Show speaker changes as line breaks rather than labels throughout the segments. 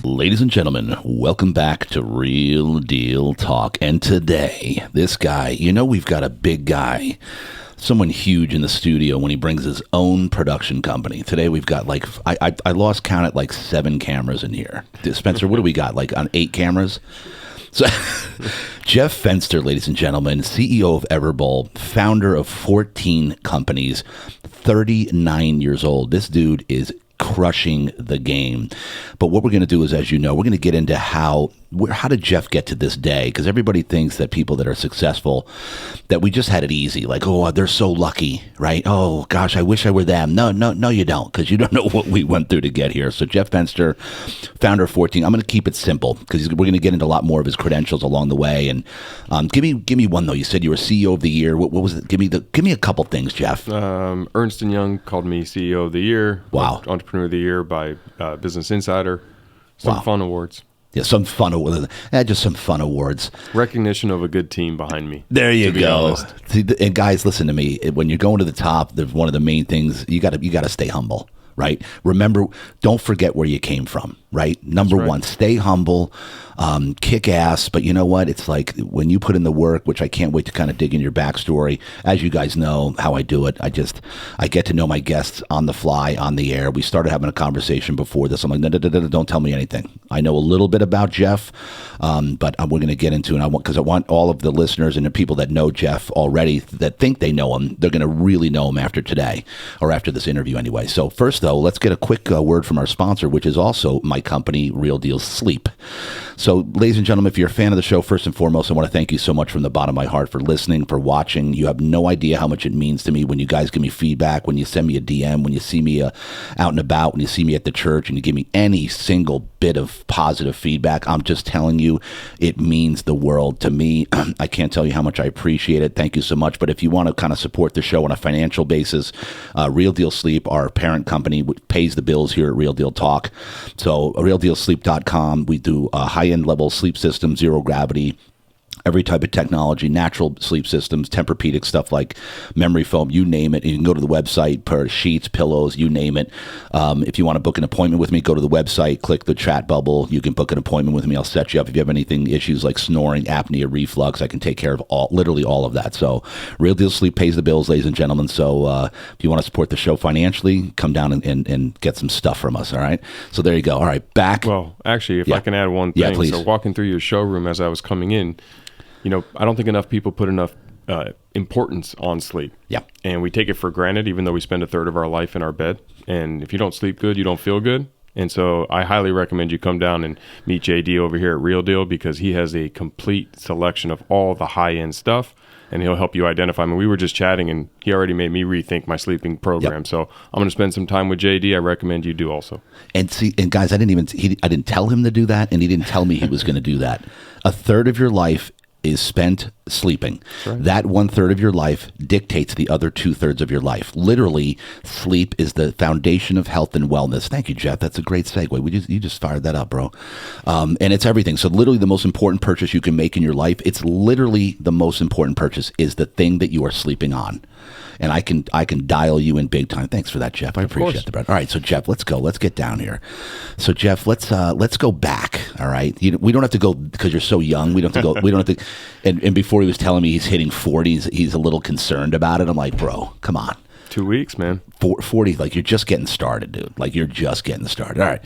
Ladies and gentlemen, welcome back to Real Deal Talk. And today, this guy, you know, we've got a big guy, someone huge in the studio when he brings his own production company. Today we've got like, I lost count at like 7 cameras in here. Spencer, what do we got? Like on 8 cameras? So, Jeff Fenster, ladies and gentlemen, CEO of EverBowl, founder of 14 companies, 39 years old. This dude is crushing the game. But what we're going to do is, as you know, we're going to get into how did Jeff get to this day? Because everybody thinks that people that are successful, that we just had it easy. Like, oh, they're so lucky, right? Oh, gosh, I wish I were them. No, you don't, because you don't know what we went through to get here. So Jeff Fenster, founder of 14. I'm going to keep it simple because we're going to get into a lot more of his credentials along the way. And give me one, though. You said you were CEO of the year. What was it? Give me a couple things, Jeff.
Ernst & Young called me CEO of the year.
Wow.
Entrepreneur of the year by Business Insider. Some fun awards.
Yeah, some fun awards. Just some fun awards.
Recognition of a good team behind me.
There you go. See, and guys, listen to me. When you're going to the top, one of the main things you got to stay humble, right? Remember, don't forget where you came from, right? Number one, stay humble, kick ass. But you know what? It's like when you put in the work, which I can't wait to kind of dig in your backstory. As you guys know how I do it, I get to know my guests on the fly, on the air. We started having a conversation before this. I'm like, no, don't tell me anything. I know a little bit about Jeff, but we're going to get into it. Because I want all of the listeners and the people that know Jeff already, that think they know him, they're going to really know him after today, or after this interview anyway. So first, though, let's get a quick word from our sponsor, which is also my company, Real Deal Sleep. So, ladies and gentlemen, if you're a fan of the show, first and foremost, I want to thank you so much from the bottom of my heart for listening, for watching. You have no idea how much it means to me when you guys give me feedback, when you send me a DM, when you see me out and about, when you see me at the church, and you give me any single bit of positive feedback. I'm just telling you, it means the world to me. I can't tell you how much I appreciate it. Thank you so much. But if you want to kind of support the show on a financial basis, Real Deal Sleep, our parent company, pays the bills here at Real Deal Talk. So, realdealsleep.com. We do high-end level sleep systems, zero gravity, every type of technology, natural sleep systems, Tempur-Pedic stuff like memory foam, you name it. You can go to the website, per sheets, pillows, you name it. If you want to book an appointment with me, go to the website, click the chat bubble. You can book an appointment with me. I'll set you up. If you have anything, issues like snoring, apnea, reflux, I can take care of literally all of that. So Real Deal Sleep pays the bills, ladies and gentlemen. So if you want to support the show financially, come down and get some stuff from us, all right? So there you go. All right, back.
Well, actually, if I can add one thing.
Yeah, please.
So walking through your showroom as I was coming in, you know, I don't think enough people put enough importance on sleep.
Yeah.
And we take it for granted, even though we spend a third of our life in our bed. And if you don't sleep good, you don't feel good. And so I highly recommend you come down and meet JD over here at Real Deal, because he has a complete selection of all the high-end stuff, and he'll help you identify. I mean, we were just chatting, and he already made me rethink my sleeping program. Yep. So I'm going to spend some time with JD. I recommend you do also. And
guys, I didn't tell him to do that, and he didn't tell me he was going to do that. A third of your life is spent sleeping. Right. That 1/3 of your life dictates the other 2/3 of your life. Literally, sleep is the foundation of health and wellness. Thank you, Jeff. That's a great segue. You just fired that up, bro. And it's everything. So literally the most important purchase you can make in your life, it's literally the most important purchase is the thing that you are sleeping on. And I can dial you in big time. Thanks for that, Jeff. I appreciate that. All right, so Jeff, let's go. Let's get down here. So Jeff, let's go back. All right, we don't have to go because you're so young. We don't have to go. We don't have to. And before he was telling me he's hitting 40s, he's a little concerned about it. I'm like, bro, come on.
2 weeks, man.
40, like you're just getting started, dude. Like you're just getting started. All right.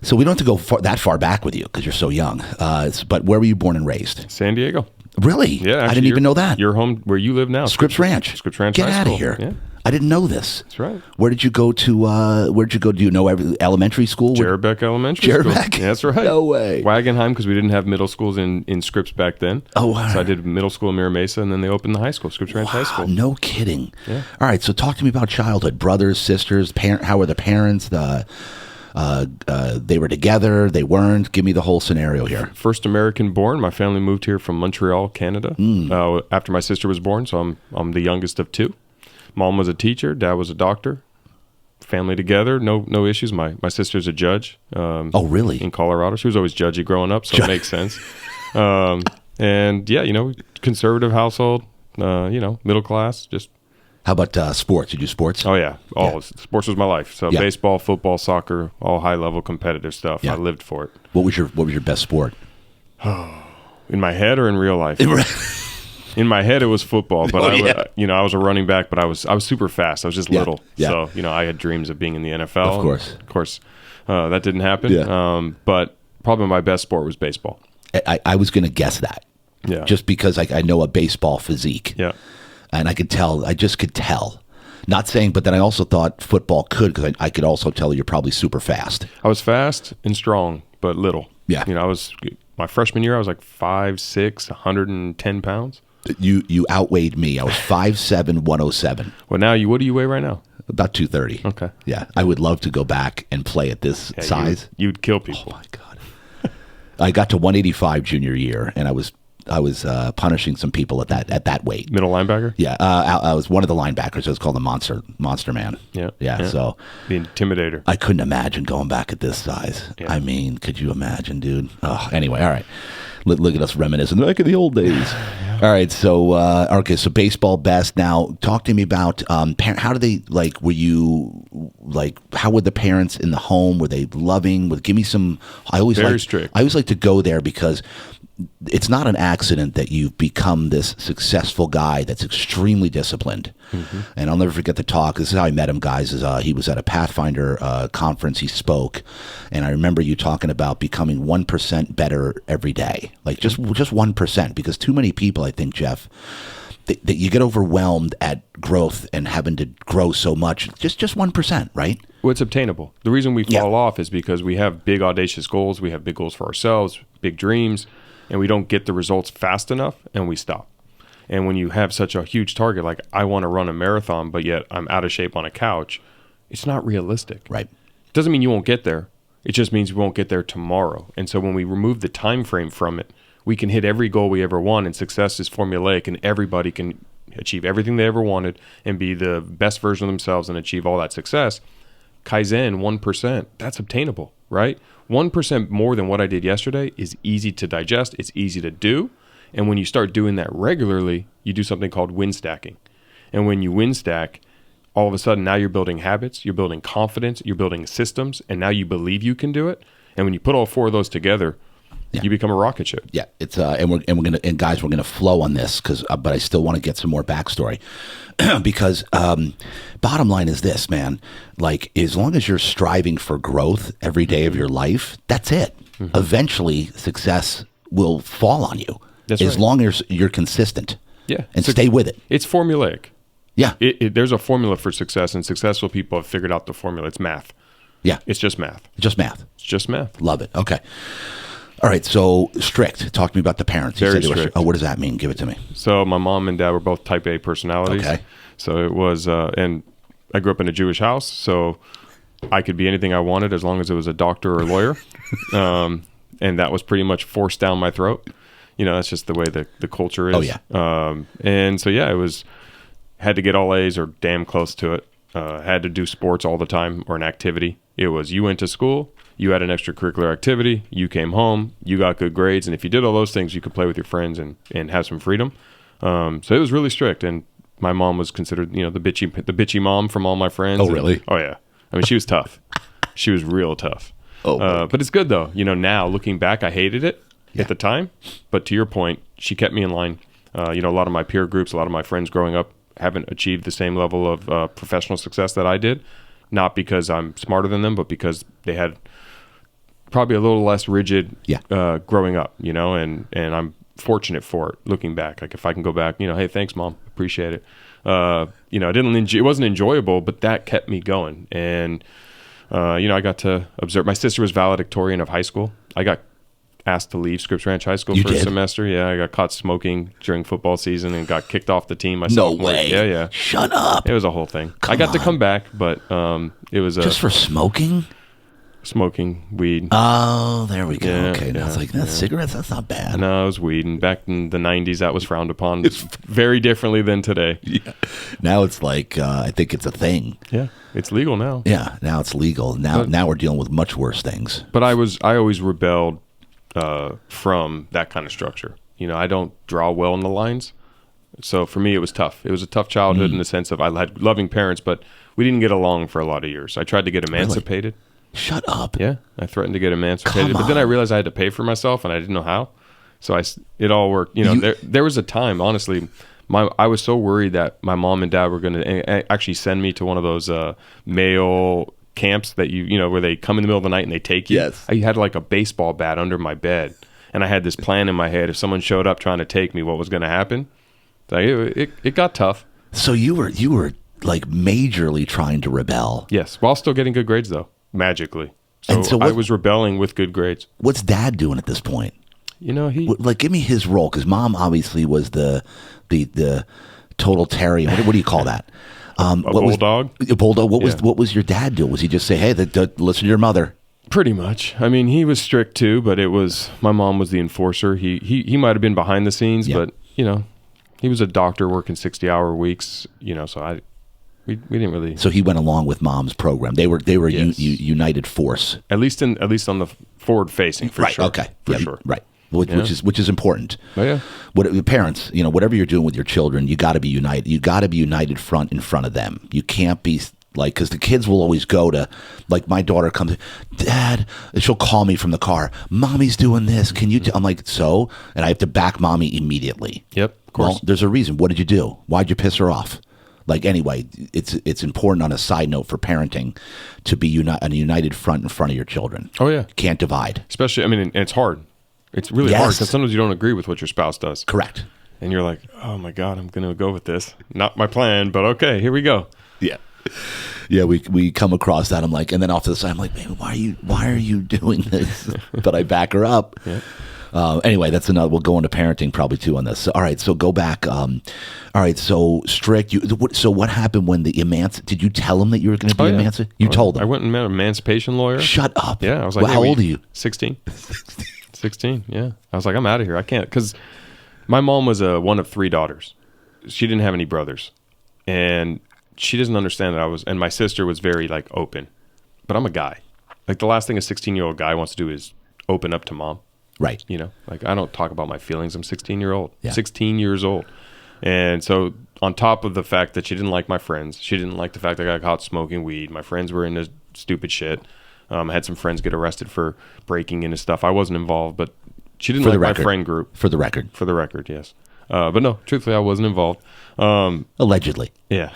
So we don't have to go that far back with you because you're so young. But where were you born and raised?
San Diego.
Really?
Yeah. Actually,
I didn't even know that.
Your home, where you live now.
Scripps Ranch.
Scripps Ranch
Get
High
out
School.
of here.
Yeah.
I didn't know this.
That's right.
Where did you go to? Do you know elementary school?
Jerbeck Elementary School.
Jerbeck?
Yeah, that's right.
No way.
Wagenheim, because we didn't have middle schools in Scripps back then.
Oh, wow.
So I did middle school in Mira Mesa, and then they opened the high school, Scripps Ranch High School.
No kidding.
Yeah.
All right, so talk to me about childhood. Brothers, sisters, how were the parents? They were together, they weren't. Give me the whole scenario here.
First American born. My family moved here from Montreal, Canada, after my sister was born, so I'm the youngest of 2. Mom was a teacher, dad was a doctor. Family together, no issues. My sister's a judge.
Oh, really?
In Colorado. She was always judgy growing up, so it makes sense. And yeah, conservative household, middle class, just
How about sports? You do sports?
Oh yeah, sports was my life. So baseball, football, soccer, all high level competitive stuff. I lived for it.
What was your best sport?
In my head or in real life? In my head, it was football, but I was a running back, but I was super fast. I was just little, so I had dreams of being in the NFL.
Of course,
that didn't happen. Yeah. But probably my best sport was baseball.
I was going to guess that.
Yeah.
Just because I know a baseball physique.
Yeah.
And I just could tell. Not saying, but then I also thought football could, because I could also tell you're probably super fast.
I was fast and strong, but little.
Yeah.
My freshman year, I was like 5'6", 110 pounds.
You outweighed me. I was 5'7", 107.
Well, what do you weigh right now?
About 230.
Okay.
Yeah. I would love to go back and play at this size.
You'd kill people.
Oh, my God. I got to 185 junior year, and I was punishing some people at that weight.
Middle linebacker?
Yeah, I was one of the linebackers. It was called the Monster Man.
Yeah.
So
the Intimidator.
I couldn't imagine going back at this size. Yeah. I mean, could you imagine, dude? Oh, anyway, all right. Look at us reminiscing back in the old days. All right, so so baseball best. Now, talk to me about how do they were you how were the parents in the home? Were they loving? Give me some.
Very strict.
I always like to go there because it's not an accident that you've become this successful guy that's extremely disciplined. Mm-hmm. And I'll never forget the talk. This is how I met him, guys. He was at a Pathfinder conference. He spoke, and I remember you talking about becoming 1% better every day, just 1%. Because too many people, I think, Jeff, that you get overwhelmed at growth and having to grow so much. Just 1%, right?
Well, it's obtainable. The reason we fall off is because we have big, audacious goals. We have big goals for ourselves, big dreams. And we don't get the results fast enough, and we stop. And when you have such a huge target, like I want to run a marathon, but yet I'm out of shape on a couch, it's not realistic.
Right.
It doesn't mean you won't get there. It just means we won't get there tomorrow. And so when we remove the time frame from it, we can hit every goal we ever want, and success is formulaic, and everybody can achieve everything they ever wanted and be the best version of themselves and achieve all that success. Kaizen, 1%, that's obtainable, right? 1% more than what I did yesterday is easy to digest. It's easy to do. And when you start doing that regularly, you do something called win stacking. And when you win stack, all of a sudden now you're building habits, you're building confidence, you're building systems, and now you believe you can do it. And when you put all four of those together, you become a rocket ship. Yeah,
it's and guys, we're gonna flow on this but I still want to get some more backstory because bottom line is this, man. As long as you're striving for growth every day of your life, that's it. Mm-hmm. Eventually, success will fall on you as long as you're consistent.
Yeah,
and stay with it.
It's formulaic.
Yeah,
there's a formula for success, and successful people have figured out the formula. It's math.
Yeah,
it's just math.
Just math.
It's just math.
Love it. Okay. All right, so strict. Talk to me about the parents.
Very strict.
What does that mean? Give it to me.
So my mom and dad were both type A personalities.
Okay.
So it was, and I grew up in a Jewish house, so I could be anything I wanted as long as it was a doctor or a lawyer. And that was pretty much forced down my throat. That's just the way the culture is.
Oh, yeah.
And so, had to get all A's or damn close to it. Had to do sports all the time or an activity. It was you went to school, you had an extracurricular activity, you came home, you got good grades, and if you did all those things, you could play with your friends and have some freedom. So it was really strict, and my mom was considered, the bitchy mom from all my friends.
Oh, really?
Oh, yeah. I mean, she was tough. She was real tough.
Oh,
but it's good though. Now looking back, I hated it at the time, but to your point, she kept me in line. A lot of my peer groups, a lot of my friends growing up haven't achieved the same level of professional success that I did. Not because I'm smarter than them, but because they had probably a little less rigid growing up, and I'm fortunate for it looking back. If I can go back, hey, thanks, Mom. Appreciate it. It wasn't enjoyable, but that kept me going. And, I got to observe. My sister was valedictorian of high school. I got asked to leave Scripps Ranch High School for a semester. Yeah, I got caught smoking during football season and got kicked off the team.
No way.
Yeah.
Shut up.
It was a whole thing. I got to come back, but it was
just for smoking?
Smoking weed.
Oh, there we go. Okay, now it's that's cigarettes. That's not bad.
No, it was weed, and back in the '90s, that was frowned upon very differently than today.
Yeah. Now it's I think it's a thing.
Yeah, it's legal now.
Yeah, now it's legal. Now we're dealing with much worse things.
But I always rebelled from that kind of structure. I don't draw well in the lines. So for me, it was tough. It was a tough childhood in the sense of I had loving parents, but we didn't get along for a lot of years. I tried to get emancipated.
Really? Shut up.
Yeah, I threatened to get emancipated, but then I realized I had to pay for myself, and I didn't know how. So it all worked. There was a time, honestly, I was so worried that my mom and dad were going to actually send me to one of those male camps that where they come in the middle of the night and they take you.
Yes.
I had like a baseball bat under my bed, and I had this plan in my head. If someone showed up trying to take me, what was going to happen? Like it got tough.
So you were like majorly trying to rebel.
Yes, while still getting good grades though, magically. So I was rebelling with good grades.
What's Dad doing at this point?
He
give me his role, because Mom obviously was the total terrier. What do you call that?
Bulldog.
A bulldog. What was your dad doing? Was he just say, hey, listen to your mother?
Pretty much. I mean, he was strict too, but it was my mom was the enforcer. He might have been behind the scenes, but he was a doctor working 60-hour weeks. So we didn't really.
So he went along with Mom's program. They were
Yes.
united force.
At least on the forward facing, for sure.
Okay.
For sure.
Right. Which is important.
Oh, yeah.
Parents, whatever you're doing with your children, you got to be united. You got to be united in front of them. You can't be like, because the kids will always go to, like, my daughter comes, Dad, and she'll call me from the car. Mommy's doing this. Can you? I'm like, so, and I have to back Mommy immediately.
Yep. Of course.
Well, there's a reason. What did you do? Why'd you piss her off? Like, anyway, it's important on a side note for parenting to be on a united front in front of your children.
Oh yeah.
You can't divide.
Especially, I mean, and it's hard. It's really hard because sometimes you don't agree with what your spouse does.
Correct.
And you're like, oh my God, I'm going to go with this. Not my plan, but okay, here we go.
Yeah. Yeah, we come across that. I'm like, and then off to the side, I'm like, man, why are you doing this? But I back her up. Yeah. Anyway, that's another. We'll go into parenting probably too on this. So, all right, so go back. All right, so strict. So what happened when the did you tell him that you were going to be emancipated? You told him.
I went and met an emancipation lawyer.
Shut up.
Yeah, I was like,
how old are you?
16. 16. Yeah, I was like, I'm out of here. I can't, because my mom was one of 3 daughters. She didn't have any brothers, and she doesn't understand that I was. And my sister was very like open, but I'm a guy. Like the last thing a 16-year-old guy wants to do is open up to mom.
Right.
Like I don't talk about my feelings. I'm 16 years old. And so on top of the fact that she didn't like my friends, she didn't like the fact that I got caught smoking weed. My friends were into stupid shit. I had some friends get arrested for breaking into stuff. I wasn't involved, but she didn't like my friend group.
For the record.
For the record, yes. But no, truthfully, I wasn't involved.
Allegedly.
Yeah.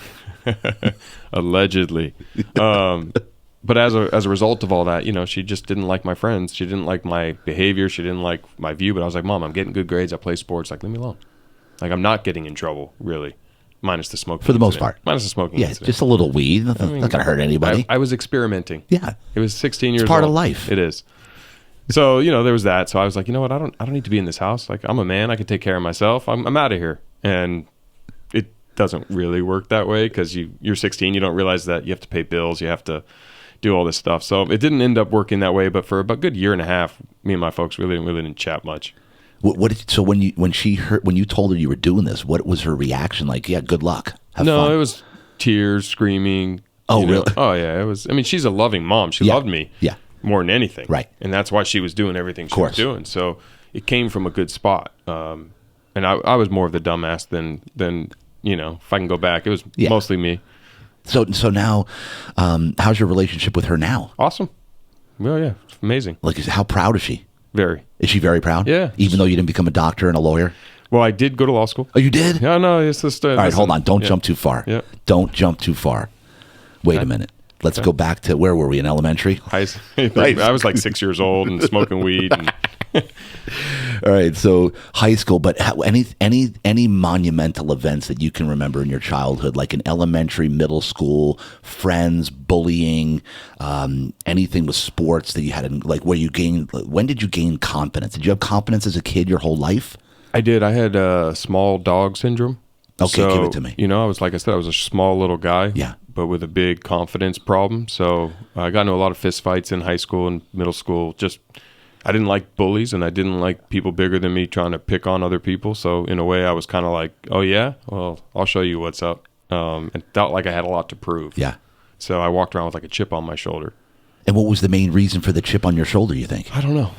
Allegedly. But as a result of all that, she just didn't like my friends. She didn't like my behavior. She didn't like my view. But I was like, Mom, I'm getting good grades. I play sports. Like, leave me alone. Like, I'm not getting in trouble, really. Minus the smoking.
For the most part.
Minus the smoking.
Yeah, just a little weed. Not going to hurt anybody.
I was experimenting.
Yeah.
It was 16 years old.
It's part of life.
It is. So, there was that. So I was like, you know what? I don't need to be in this house. Like, I'm a man. I can take care of myself. I'm out of here. And it doesn't really work that way because you're 16. You don't realize that you have to pay bills. You have to do all this stuff. So it didn't end up working that way. But for about a good year and a half, me and my folks really didn't chat much.
So when you told her you were doing this, what was her reaction like? Yeah, good luck. Have fun.
It was tears, screaming.
Oh, really?
Oh, yeah. It was. I mean, she's a loving mom. She loved me.
Yeah.
More than anything.
Right.
And that's why she was doing everything she was doing. So it came from a good spot. And I was more of the dumbass than if I can go back, it was mostly me.
So now, how's your relationship with her now?
Awesome. Well, yeah, it's amazing.
Like, how proud is she?
Very.
Is she very proud?
Yeah.
Even though you didn't become a doctor and a lawyer?
Well, I did go to law school.
Oh, you did?
Yeah, no, it's just...
All right, hold on. Don't jump too far.
Yeah.
Don't jump too far. Wait a minute. Let's go back to, where were we, in elementary?
I was like 6 years old and smoking weed. And
all right, so high school, but any monumental events that you can remember in your childhood, like in elementary, middle school, friends, bullying, anything with sports that you had, like when did you gain confidence? Did you have confidence as a kid your whole life?
I did. I had small dog syndrome.
Okay, give it to me.
I was, like I said, I was a small little guy.
Yeah.
But with a big confidence problem. So I got into a lot of fist fights in high school and middle school. Just, I didn't like bullies and I didn't like people bigger than me trying to pick on other people. So in a way I was kind of like, oh yeah, well, I'll show you what's up. And felt like I had a lot to prove.
Yeah.
So I walked around with like a chip on my shoulder.
And what was the main reason for the chip on your shoulder, you think?
I don't know.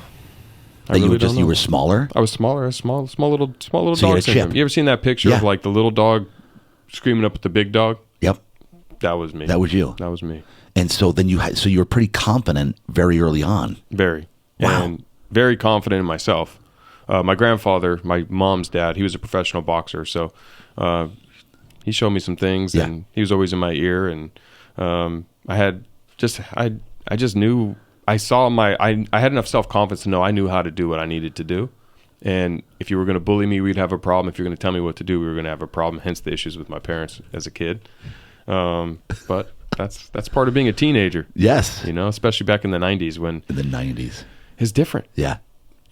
That you were just, you were smaller?
I was smaller, a small little
So you
dog
had a
syndrome.
chip.
You ever seen that picture of like the little dog screaming up at the big dog?
Yep.
That was me.
That was you.
That was me.
And so then you were pretty confident very early on.
Very.
Wow.
And very confident in myself. My grandfather, my mom's dad, he was a professional boxer. So he showed me some things, and he was always in my ear. And I just knew, I had enough self-confidence to know I knew how to do what I needed to do. And if you were going to bully me, we'd have a problem. If you're going to tell me what to do, we were going to have a problem. Hence the issues with my parents as a kid. But that's part of being a teenager.
Yes.
You know, especially back in the 90s when
In the 90s.
it's different.
Yeah.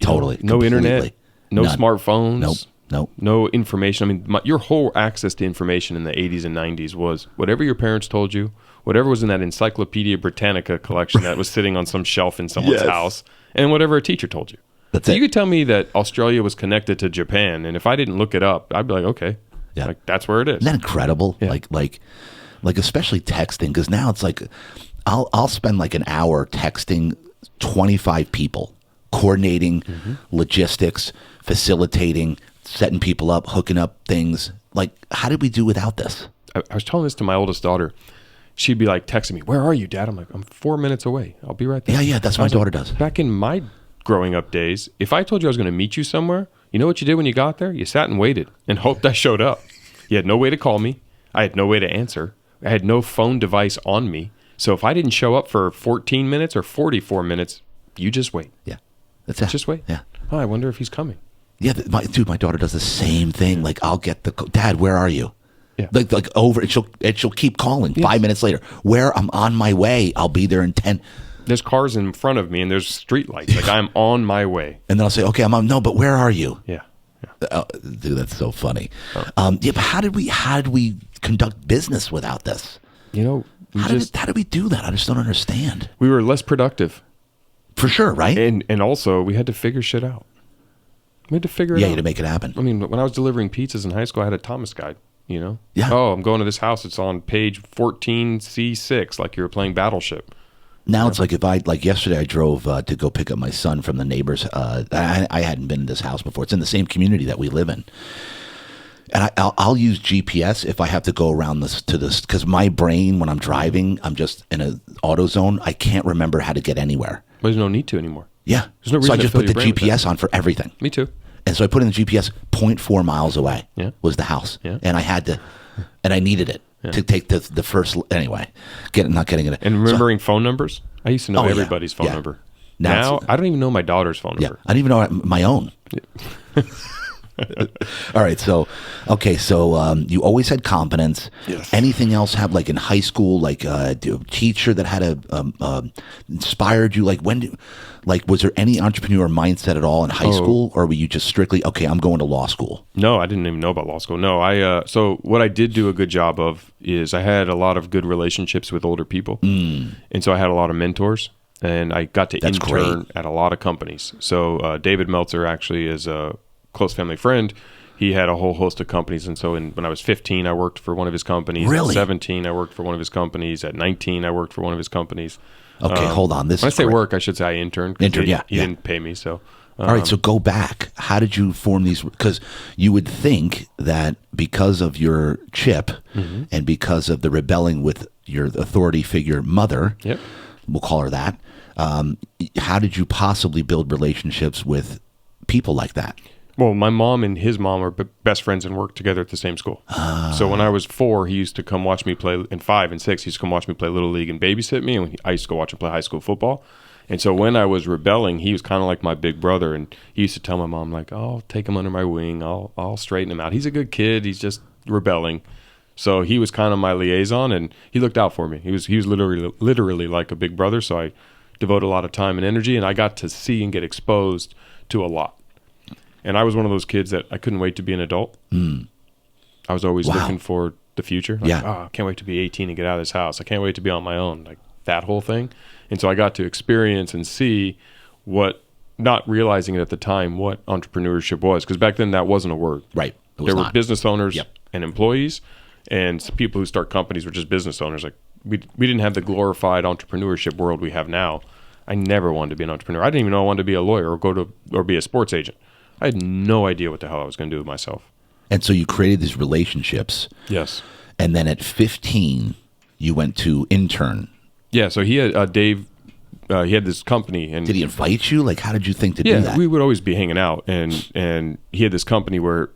Totally.
No
Completely.
internet, no
None.
smartphones.
Nope.
No information. I mean, your whole access to information in the 80s and 90s was whatever your parents told you, whatever was in that Encyclopedia Britannica collection that was sitting on some shelf in someone's house, and whatever a teacher told you.
That's
So
it.
you could tell me that Australia was connected to Japan, and if I didn't look it up, I'd be like, okay, like that's where it is.
Isn't that incredible?
Yeah.
Like especially texting, because now it's like I'll spend like an hour texting 25 people, coordinating logistics, facilitating, setting people up, hooking up things. Like, how did we do without this?
I was telling this to my oldest daughter. She'd be like texting me, "Where are you, Dad?" I'm like, "I'm 4 minutes away. I'll be right there."
Yeah, that's what my daughter does.
Back in my growing up days, if I told you I was going to meet you somewhere, you know what you did when you got there? You sat and waited and hoped I showed up. You had no way to call me. I had no way to answer. I had no phone device on me. So if I didn't show up for 14 minutes or 44 minutes, you just wait.
Yeah, that's it.
Just wait.
Yeah.
Oh, I wonder if he's coming.
Yeah, my daughter does the same thing. Like, I'll get Dad, where are you?
Yeah.
Like over, and she'll keep calling. 5 minutes later, I'm on my way. I'll be there in 10.
There's cars in front of me and there's street lights. Like I'm on my way.
And then I'll say, okay, I'm on. No, but where are you?
Yeah.
Dude, that's so funny. But how did we conduct business without this?
You know,
How did we do that? I just don't understand.
we were less productive.
For sure, right?
And also we had to figure shit out. We had to figure it
Yeah,
out.
you had to make it happen.
I mean, when I was delivering pizzas in high school, I had a Thomas guide, you know?
Yeah.
Oh, I'm going to this house. It's on page 14C6, like you were playing Battleship.
Now it's like like yesterday I drove to go pick up my son from the neighbors. I hadn't been in this house before. It's in the same community that we live in. And I'll use GPS if I have to go around this because my brain, when I'm driving, I'm just in an auto zone. I can't remember how to get anywhere.
But there's no need to anymore.
Yeah.
There's no
So I
reason to
just
fill
put the
your brain with
GPS on for everything.
Me too.
And so I put in the GPS 0.4 miles away was the house.
Yeah.
And I needed it to take the first, anyway, not getting it.
And remembering phone numbers? I used to know everybody's phone
Yeah.
number.
Now
Now I don't even know my daughter's phone
Yeah.
number.
I didn't even know my own. All right. So you always had confidence.
Yes.
Anything else have like in high school, like a teacher that had inspired you? Like was there any entrepreneur mindset at all in high school, or were you just strictly, okay, I'm going to law school?
No, I didn't even know about law school. No, so what I did do a good job of is I had a lot of good relationships with older people. And so I had a lot of mentors, and I got to intern at a lot of companies. So David Meltzer actually is a close family friend. He had a whole host of companies, and so when I was 15, I worked for one of his companies.
Really?
At 17, I worked for one of his companies. At 19, I worked for one of his companies.
Okay, hold on. This
When I
is
say
great.
work, I should say I interned. He didn't pay me, so...
All right, so go back. How did you form these? Because you would think that because of your chip and because of the rebelling with your authority figure mother, we'll call her that, how did you possibly build relationships with people like that?
Well, my mom and his mom are best friends and worked together at the same school. So when I was 4, he used to come watch me play, and 5 and 6, he used to come watch me play Little League and babysit me, and I used to go watch him play high school football. And so when I was rebelling, he was kind of like my big brother, and he used to tell my mom, like, oh, I'll take him under my wing, I'll straighten him out. He's a good kid, he's just rebelling. So he was kind of my liaison, and he looked out for me. He was literally like a big brother, so I devoted a lot of time and energy, and I got to see and get exposed to a lot. And I was one of those kids that I couldn't wait to be an adult. I was always looking for the future. Like, I can't wait to be 18 and get out of this house. I can't wait to be on my own, like that whole thing. And so I got to experience and see what, not realizing it at the time, what entrepreneurship was. Because back then that wasn't a word.
Right.
There were business owners and employees, and some people who start companies were just business owners. Like we didn't have the glorified entrepreneurship world we have now. I never wanted to be an entrepreneur. I didn't even know I wanted to be a lawyer or be a sports agent. I had no idea what the hell I was going to do with myself.
And so you created these relationships.
Yes.
And then at 15, you went to intern.
Yeah. So he had Dave. He had this company, and
did he invite you? Like, how did you think to do that?
We would always be hanging out, and he had this company where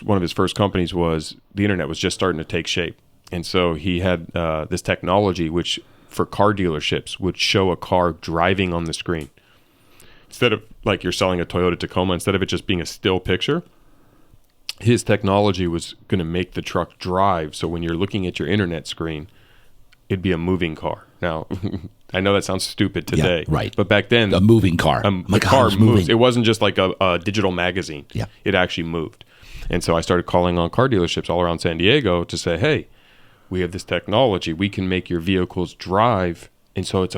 one of his first companies was the internet was just starting to take shape, and so he had this technology which for car dealerships would show a car driving on the screen instead of like you're selling a Toyota Tacoma. Instead of it just being a still picture, his technology was going to make the truck drive. So when you're looking at your internet screen, it'd be a moving car. Now, I know that sounds stupid today,
yeah, right?
But back then,
a moving car,
the car moves. It wasn't just like a digital magazine.
Yeah,
it actually moved. And so I started calling on car dealerships all around San Diego to say, "Hey, we have this technology. We can make your vehicles drive." And so it's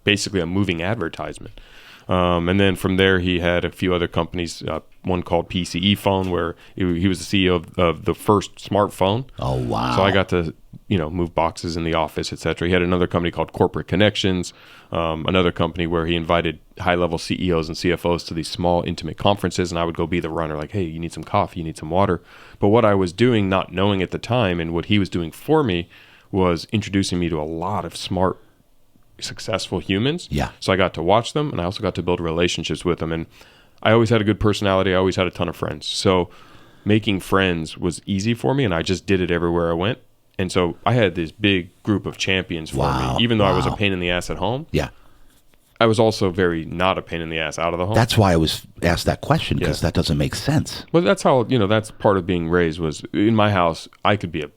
basically a moving advertisement. And then from there, he had a few other companies. One called PCE Phone, where he was the CEO of the first smartphone.
Oh wow!
So I got to move boxes in the office, etc. He had another company called Corporate Connections, another company where he invited high-level CEOs and CFOs to these small, intimate conferences, and I would go be the runner, like, hey, you need some coffee, you need some water. But what I was doing, not knowing at the time, and what he was doing for me, was introducing me to a lot of smart, successful humans.
Yeah.
So I got to watch them, and I also got to build relationships with them. And I always had a good personality. I always had a ton of friends. So making friends was easy for me, and I just did it everywhere I went. And so I had this big group of champions for me, even though I was a pain in the ass at home.
Yeah.
I was also very not a pain in the ass out of the home.
That's why I was asked that question, because that doesn't make sense.
Well, that's how, that's part of being raised. Was in my house, I could be a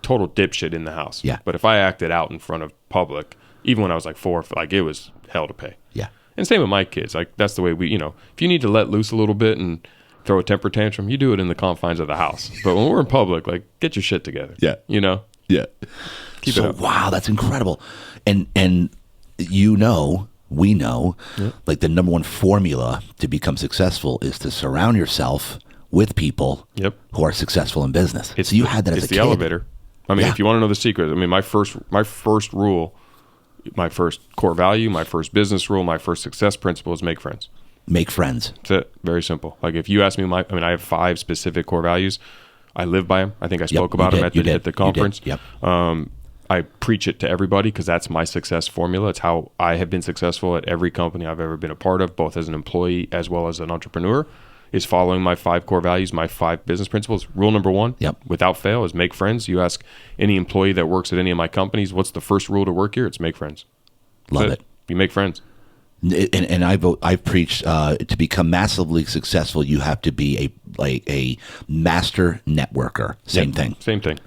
total dipshit in the house.
Yeah.
But if I acted out in front of public, even when I was like 4, like it was hell to pay.
Yeah.
And same with my kids. Like that's the way we, if you need to let loose a little bit and throw a temper tantrum, you do it in the confines of the house. But when we're in public, like get your shit together.
Yeah. Yeah.
Keep it up.
Wow, that's incredible. And we know, like the number one formula to become successful is to surround yourself with people who are successful in business. So you had that as a kid.
It's the elevator. I mean, if you want to know the secret, I mean, my first rule, my first core value, my first business rule, my first success principle is make friends.
Make friends.
That's it. Very simple. Like if you ask me I have 5 specific core values. I live by them. I think I spoke about them at the conference.
Yep.
I preach it to everybody because that's my success formula. It's how I have been successful at every company I've ever been a part of, both as an employee as well as an entrepreneur, is following my 5 core values, my 5 business principles. Rule number 1, without fail, is make friends. You ask any employee that works at any of my companies, what's the first rule to work here? It's make friends.
Love it.
You make friends.
And I've preached to become massively successful, you have to be a master networker. Same thing.
Same thing.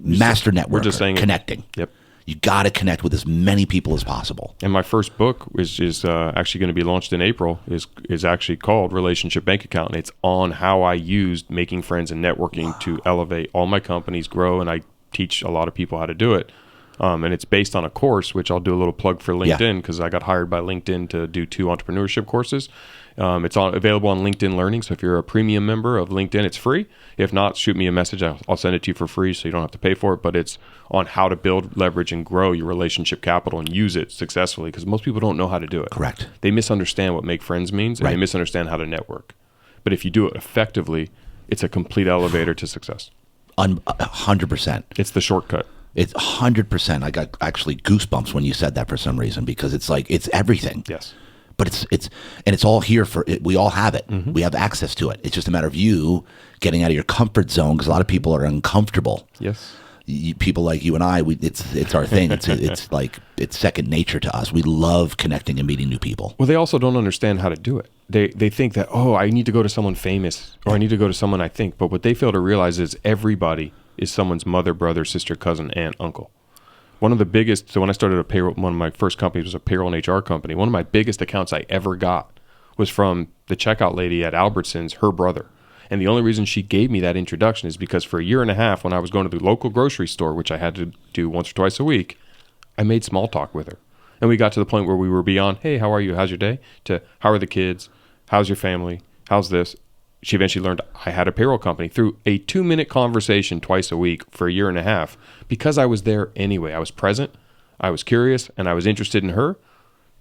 Master networker.
We're just saying
connecting.
Yep.
You got to connect with as many people as possible.
And my first book is actually going to be launched in April. Is actually called Relationship Bank Account. And it's on how I used making friends and networking to elevate all my companies, grow, and I teach a lot of people how to do it. And it's based on a course, which I'll do a little plug for LinkedIn because I got hired by LinkedIn to do 2 entrepreneurship courses. It's available on LinkedIn Learning. So if you're a premium member of LinkedIn, it's free. If not, shoot me a message. I'll send it to you for free so you don't have to pay for it. But it's on how to build, leverage, and grow your relationship capital and use it successfully because most people don't know how to do it.
Correct.
They misunderstand what make friends means and they misunderstand how to network. But if you do it effectively, it's a complete elevator to success.
100%.
It's the shortcut.
It's 100%. I got actually goosebumps when you said that for some reason because it's like it's everything.
Yes.
But it's all here for it. We all have it. Mm-hmm. We have access to it. It's just a matter of you getting out of your comfort zone because a lot of people are uncomfortable.
Yes.
People like you and I, it's our thing. It's like it's second nature to us. We love connecting and meeting new people.
Well, they also don't understand how to do it. They think that I need to go to someone famous or I need to go to someone I think. But what they fail to realize is everybody is someone's mother, brother, sister, cousin, aunt, uncle. One of the biggest, so when I started one of my first companies was a payroll and HR company. One of my biggest accounts I ever got was from the checkout lady at Albertsons, her brother. And the only reason she gave me that introduction is because for a year and a half, when I was going to the local grocery store, which I had to do once or twice a week, I made small talk with her. And we got to the point where we were beyond, hey, how are you? How's your day? To how are the kids? How's your family? How's this? She eventually learned I had a payroll company through a 2-minute conversation twice a week for a year and a half because I was there anyway. I was present, I was curious, and I was interested in her.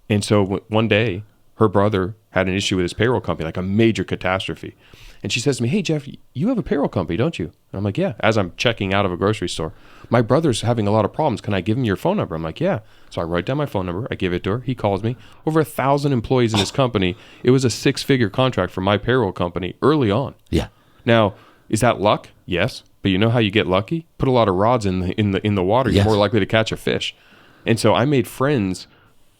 And so one day, her brother had an issue with his payroll company, like a major catastrophe. And she says to me, hey, Jeff, you have a payroll company, don't you? And I'm like, yeah. As I'm checking out of a grocery store, my brother's having a lot of problems. Can I give him your phone number? I'm like, yeah. So I write down my phone number. I give it to her. He calls me. Over 1,000 employees in his company. It was a 6-figure contract for my payroll company early on.
Yeah.
Now, is that luck? Yes. But you know how you get lucky? Put a lot of rods in the water. You're more likely to catch a fish. And so I made friends.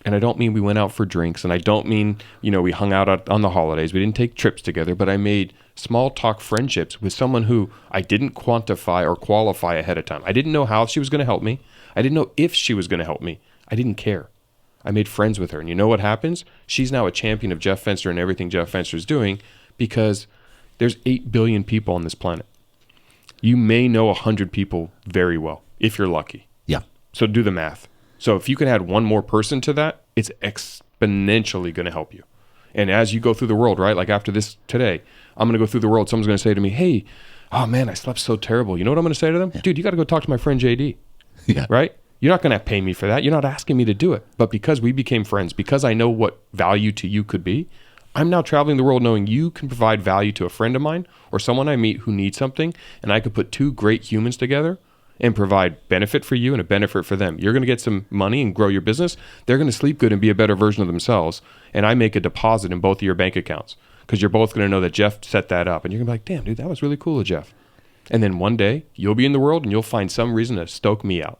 And I don't mean we went out for drinks, and I don't mean, we hung out on the holidays. We didn't take trips together, but I made small talk friendships with someone who I didn't quantify or qualify ahead of time. I didn't know how she was going to help me. I didn't know if she was going to help me. I didn't care. I made friends with her. And you know what happens? She's now a champion of Jeff Fenster and everything Jeff Fenster is doing, because there's 8 billion people on this planet. You may know 100 people very well, if you're lucky.
Yeah.
So do the math. So if you can add one more person to that, it's exponentially going to help you. And as you go through the world, right? Like after this today, I'm going to go through the world. Someone's going to say to me, hey, oh man, I slept so terrible. You know what I'm going to say to them? Yeah. Dude, you got to go talk to my friend JD.
Yeah.
Right? You're not going to pay me for that. You're not asking me to do it. But because we became friends, because I know what value to you could be, I'm now traveling the world knowing you can provide value to a friend of mine or someone I meet who needs something. And I could put 2 great humans together and provide benefit for you and a benefit for them. You're going to get some money and grow your business. They're going to sleep good and be a better version of themselves. And I make a deposit in both of your bank accounts, because you're both going to know that Jeff set that up. And you're going to be like, damn, dude, that was really cool of Jeff. And then one day you'll be in the world and you'll find some reason to stoke me out.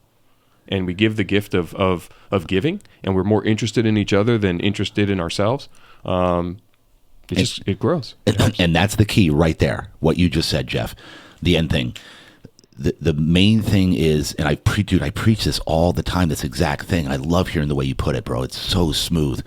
And we give the gift of giving, and we're more interested in each other than interested in ourselves. It grows.
And that's the key right there. What you just said, Jeff, the end thing. The main thing is, and I preach this all the time, this exact thing. I love hearing the way you put it, bro. It's so smooth,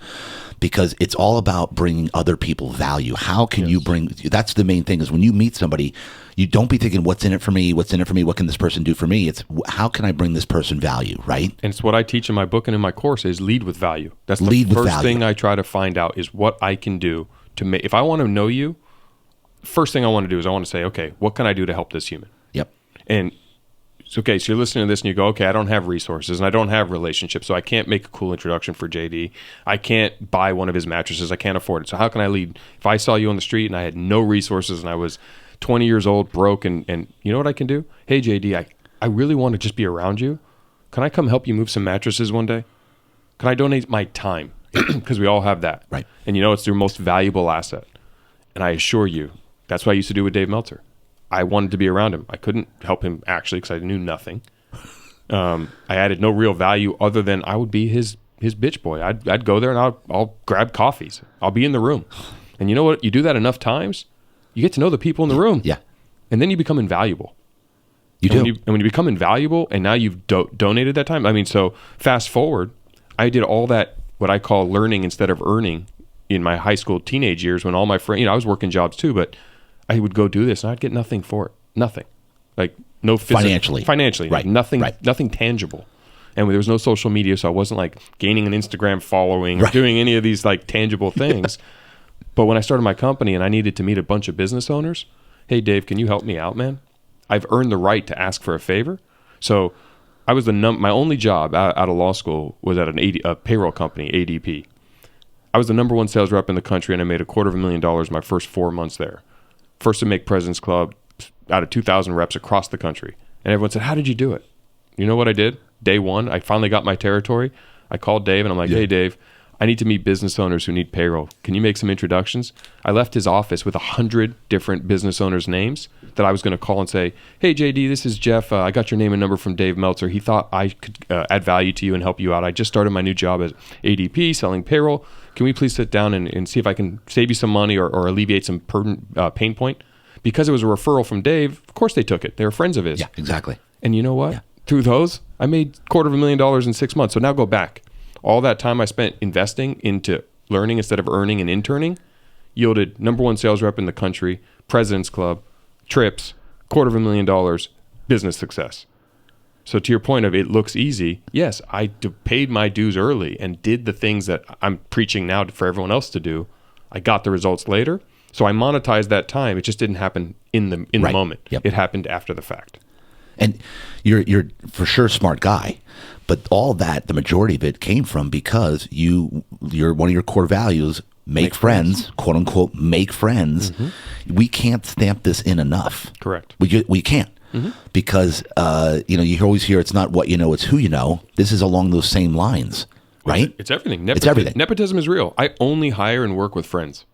because it's all about bringing other people value. How can you bring, that's the main thing, is when you meet somebody, you don't be thinking, what's in it for me? What can this person do for me? It's how can I bring this person value, right?
And it's what I teach in my book and in my course is lead with value. That's the first thing I try to find out, is what I can do to make, if I want to know you, first thing I want to do is I want to say, okay, what can I do to help this human?
Yep.
And it's okay. So you're listening to this and you go, okay, I don't have resources and I don't have relationships, so I can't make a cool introduction for JD. I can't buy one of his mattresses. I can't afford it. So how can I lead? If I saw you on the street and I had no resources and I was 20 years old, broke, and you know what I can do? Hey, JD, I really want to just be around you. Can I come help you move some mattresses one day? Can I donate my time? Because we all have that.
Right.
And it's your most valuable asset. And I assure you, that's what I used to do with Dave Meltzer. I wanted to be around him. I couldn't help him actually, because I knew nothing. I added no real value other than I would be his bitch boy. I'd go there and I'll grab coffees. I'll be in the room. And you know what? You do that enough times, you get to know the people in the room.
Yeah.
And then you become invaluable.
You do.
And when you become invaluable and now you've donated that time. I mean, so fast forward, I did all that, what I call learning instead of earning, in my high school teenage years, when all my friends, I was working jobs too, but I would go do this and I'd get nothing for it. Nothing. Like no
financially,
right? Nothing,
right.
Nothing tangible. And there was no social media, so I wasn't like gaining an Instagram following or doing any of these like tangible things. But when I started my company and I needed to meet a bunch of business owners, hey Dave, can you help me out, man? I've earned the right to ask for a favor. So I was my only job out of law school was at a payroll company, ADP. I was the number 1 sales rep in the country, and I made $250,000 my first 4 months there. First to make President's Club out of 2,000 reps across the country. And everyone said, how did you do it? You know what I did? Day one, I finally got my territory. I called Dave and I'm like, hey, Dave, I need to meet business owners who need payroll. Can you make some introductions? I left his office with 100 different business owners' names that I was going to call and say, hey, JD, this is Jeff. I got your name and number from Dave Meltzer. He thought I could add value to you and help you out. I just started my new job at ADP selling payroll. Can we please sit down and see if I can save you some money or alleviate some pain point? Because it was a referral from Dave, of course they took it. They were friends of his.
Yeah, exactly.
And you know what? Yeah. Through those, I made $250,000 in 6 months. So now go back. All that time I spent investing into learning instead of earning and interning yielded number 1 sales rep in the country, President's Club, trips, $250,000, business success. So to your point of it looks easy, yes, I paid my dues early and did the things that I'm preaching now for everyone else to do. I got the results later. So I monetized that time. It just didn't happen in the moment.
Yep.
It happened after the fact.
And you're for sure a smart guy, But all that, the majority of it came from because you're one of your core values, make friends, quote unquote, make friends. We can't stamp this in enough.
Correct.
We can't. Because, you always hear it's not what you know, it's who you know. This is along those same lines, right?
It's everything.
It's everything.
Nepotism is real. I only hire and work with friends.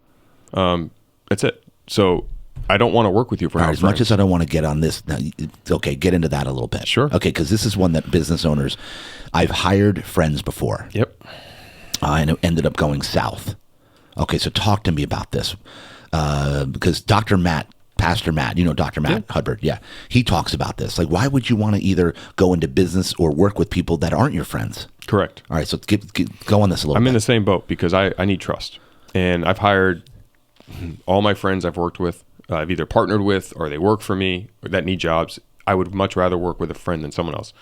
That's it. So I don't want to work with you for
as much as I don't want to get on this. Now, okay, get into that a little bit.
Sure.
Okay, because this is one that business owners, I've hired friends before.
Yep.
And it ended up going south. Okay, so talk to me about this. Because Pastor Matt, Dr. Matt Hubbard, he talks about this. Like, why would you want to either go into business or work with people that aren't your friends?
Correct.
All right, so go on this a little bit.
I'm in the same boat because I need trust. And I've hired all my friends I've worked with, I've either partnered with or they work for me or that need jobs. I would much rather work with a friend than someone else.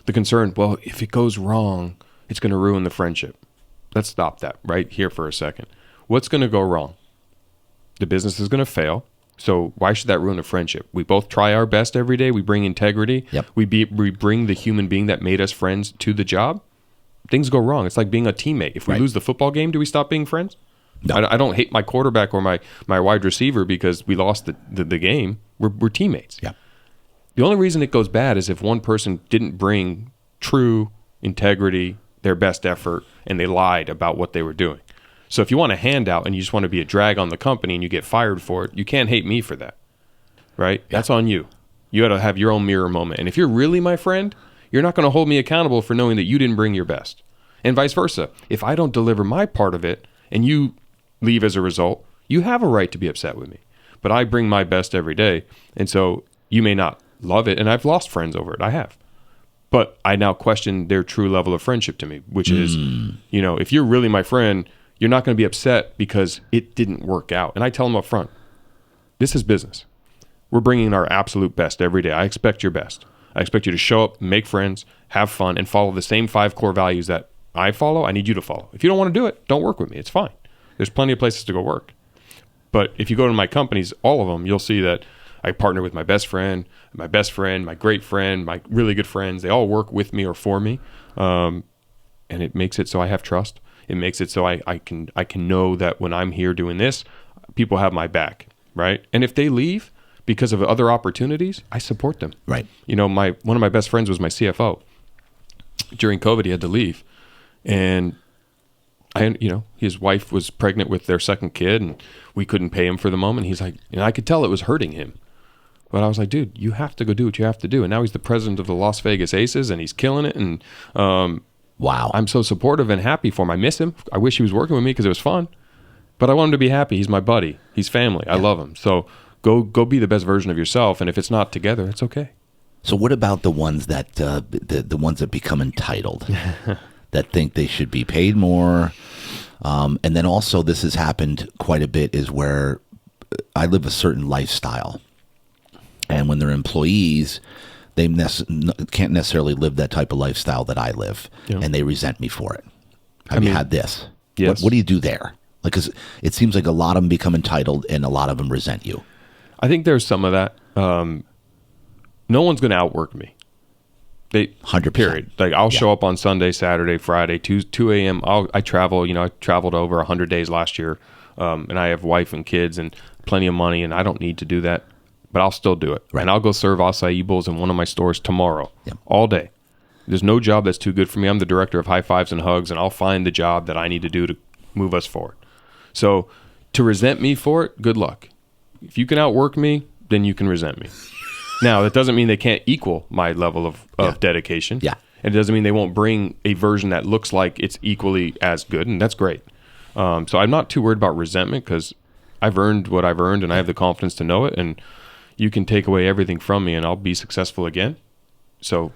The concern, well, if it goes wrong, it's going to ruin the friendship. Let's stop that right here for a second. What's going to go wrong? The business is going to fail. So why should that ruin a friendship? We both try our best every day. We bring integrity.
Yep.
We bring the human being that made us friends to the job. Things go wrong. It's like being a teammate. If we lose the football game, do we stop being friends? No. I don't hate my quarterback or my wide receiver because we lost the game. We're teammates.
Yeah.
The only reason it goes bad is if one person didn't bring true integrity, their best effort, and they lied about what they were doing. So if you want a handout and you just want to be a drag on the company and you get fired for it, you can't hate me for that, right? Yeah. That's on you. You got to have your own mirror moment. And if you're really my friend, you're not going to hold me accountable for knowing that you didn't bring your best. And vice versa. If I don't deliver my part of it and you leave as a result, you have a right to be upset with me. But I bring my best every day. And so you may not love it. And I've lost friends over it. I have. But I now question their true level of friendship to me, which is, if you're really my friend, you're not going to be upset because it didn't work out. And I tell them up front, this is business. We're bringing our absolute best every day. I expect your best. I expect you to show up, make friends, have fun, and follow the same 5 core values that I follow. I need you to follow. If you don't want to do it, don't work with me. It's fine. There's plenty of places to go work. But if you go to my companies, all of them, you'll see that I partner with my best friend, my great friend, my really good friends. They all work with me or for me. And it makes it so I have trust. It makes it so I can know that when I'm here doing this, people have my back, right? And if they leave because of other opportunities, I support them.
Right.
One of my best friends was my CFO. During COVID, he had to leave. And his wife was pregnant with their second kid and we couldn't pay him for the moment. He's like, and I could tell it was hurting him. But I was like, dude, you have to go do what you have to do. And now he's the president of the Las Vegas Aces and he's killing it. And
wow,
I'm so supportive and happy for him. I miss him. I wish he was working with me because it was fun. But I want him to be happy. He's my buddy. He's family. I love him. So go be the best version of yourself. And if it's not together, it's okay.
So what about the ones that the ones that become entitled, that think they should be paid more? And then also this has happened quite a bit is where I live a certain lifestyle. And when they're employees, they can't necessarily live that type of lifestyle that I live, and they resent me for it. Have you had this?
Yes.
What do you do there? Like, 'cause it seems like a lot of them become entitled, and a lot of them resent you.
I think there's some of that. No one's going to outwork me.
100%.
Period. Like I'll show up on Sunday, Saturday, Friday, 2 a.m. I travel. I traveled over 100 days last year, and I have wife and kids and plenty of money, and I don't need to do that. But I'll still do it.
Right.
And I'll go serve acai bowls in one of my stores tomorrow, all day. There's no job that's too good for me. I'm the director of high fives and hugs, and I'll find the job that I need to do to move us forward. So to resent me for it, good luck. If you can outwork me, then you can resent me. Now, that doesn't mean they can't equal my level of dedication.
Yeah.
And it doesn't mean they won't bring a version that looks like it's equally as good, and that's great. So I'm not too worried about resentment because I've earned what I've earned, and I have the confidence to know it, and you can take away everything from me and I'll be successful again. So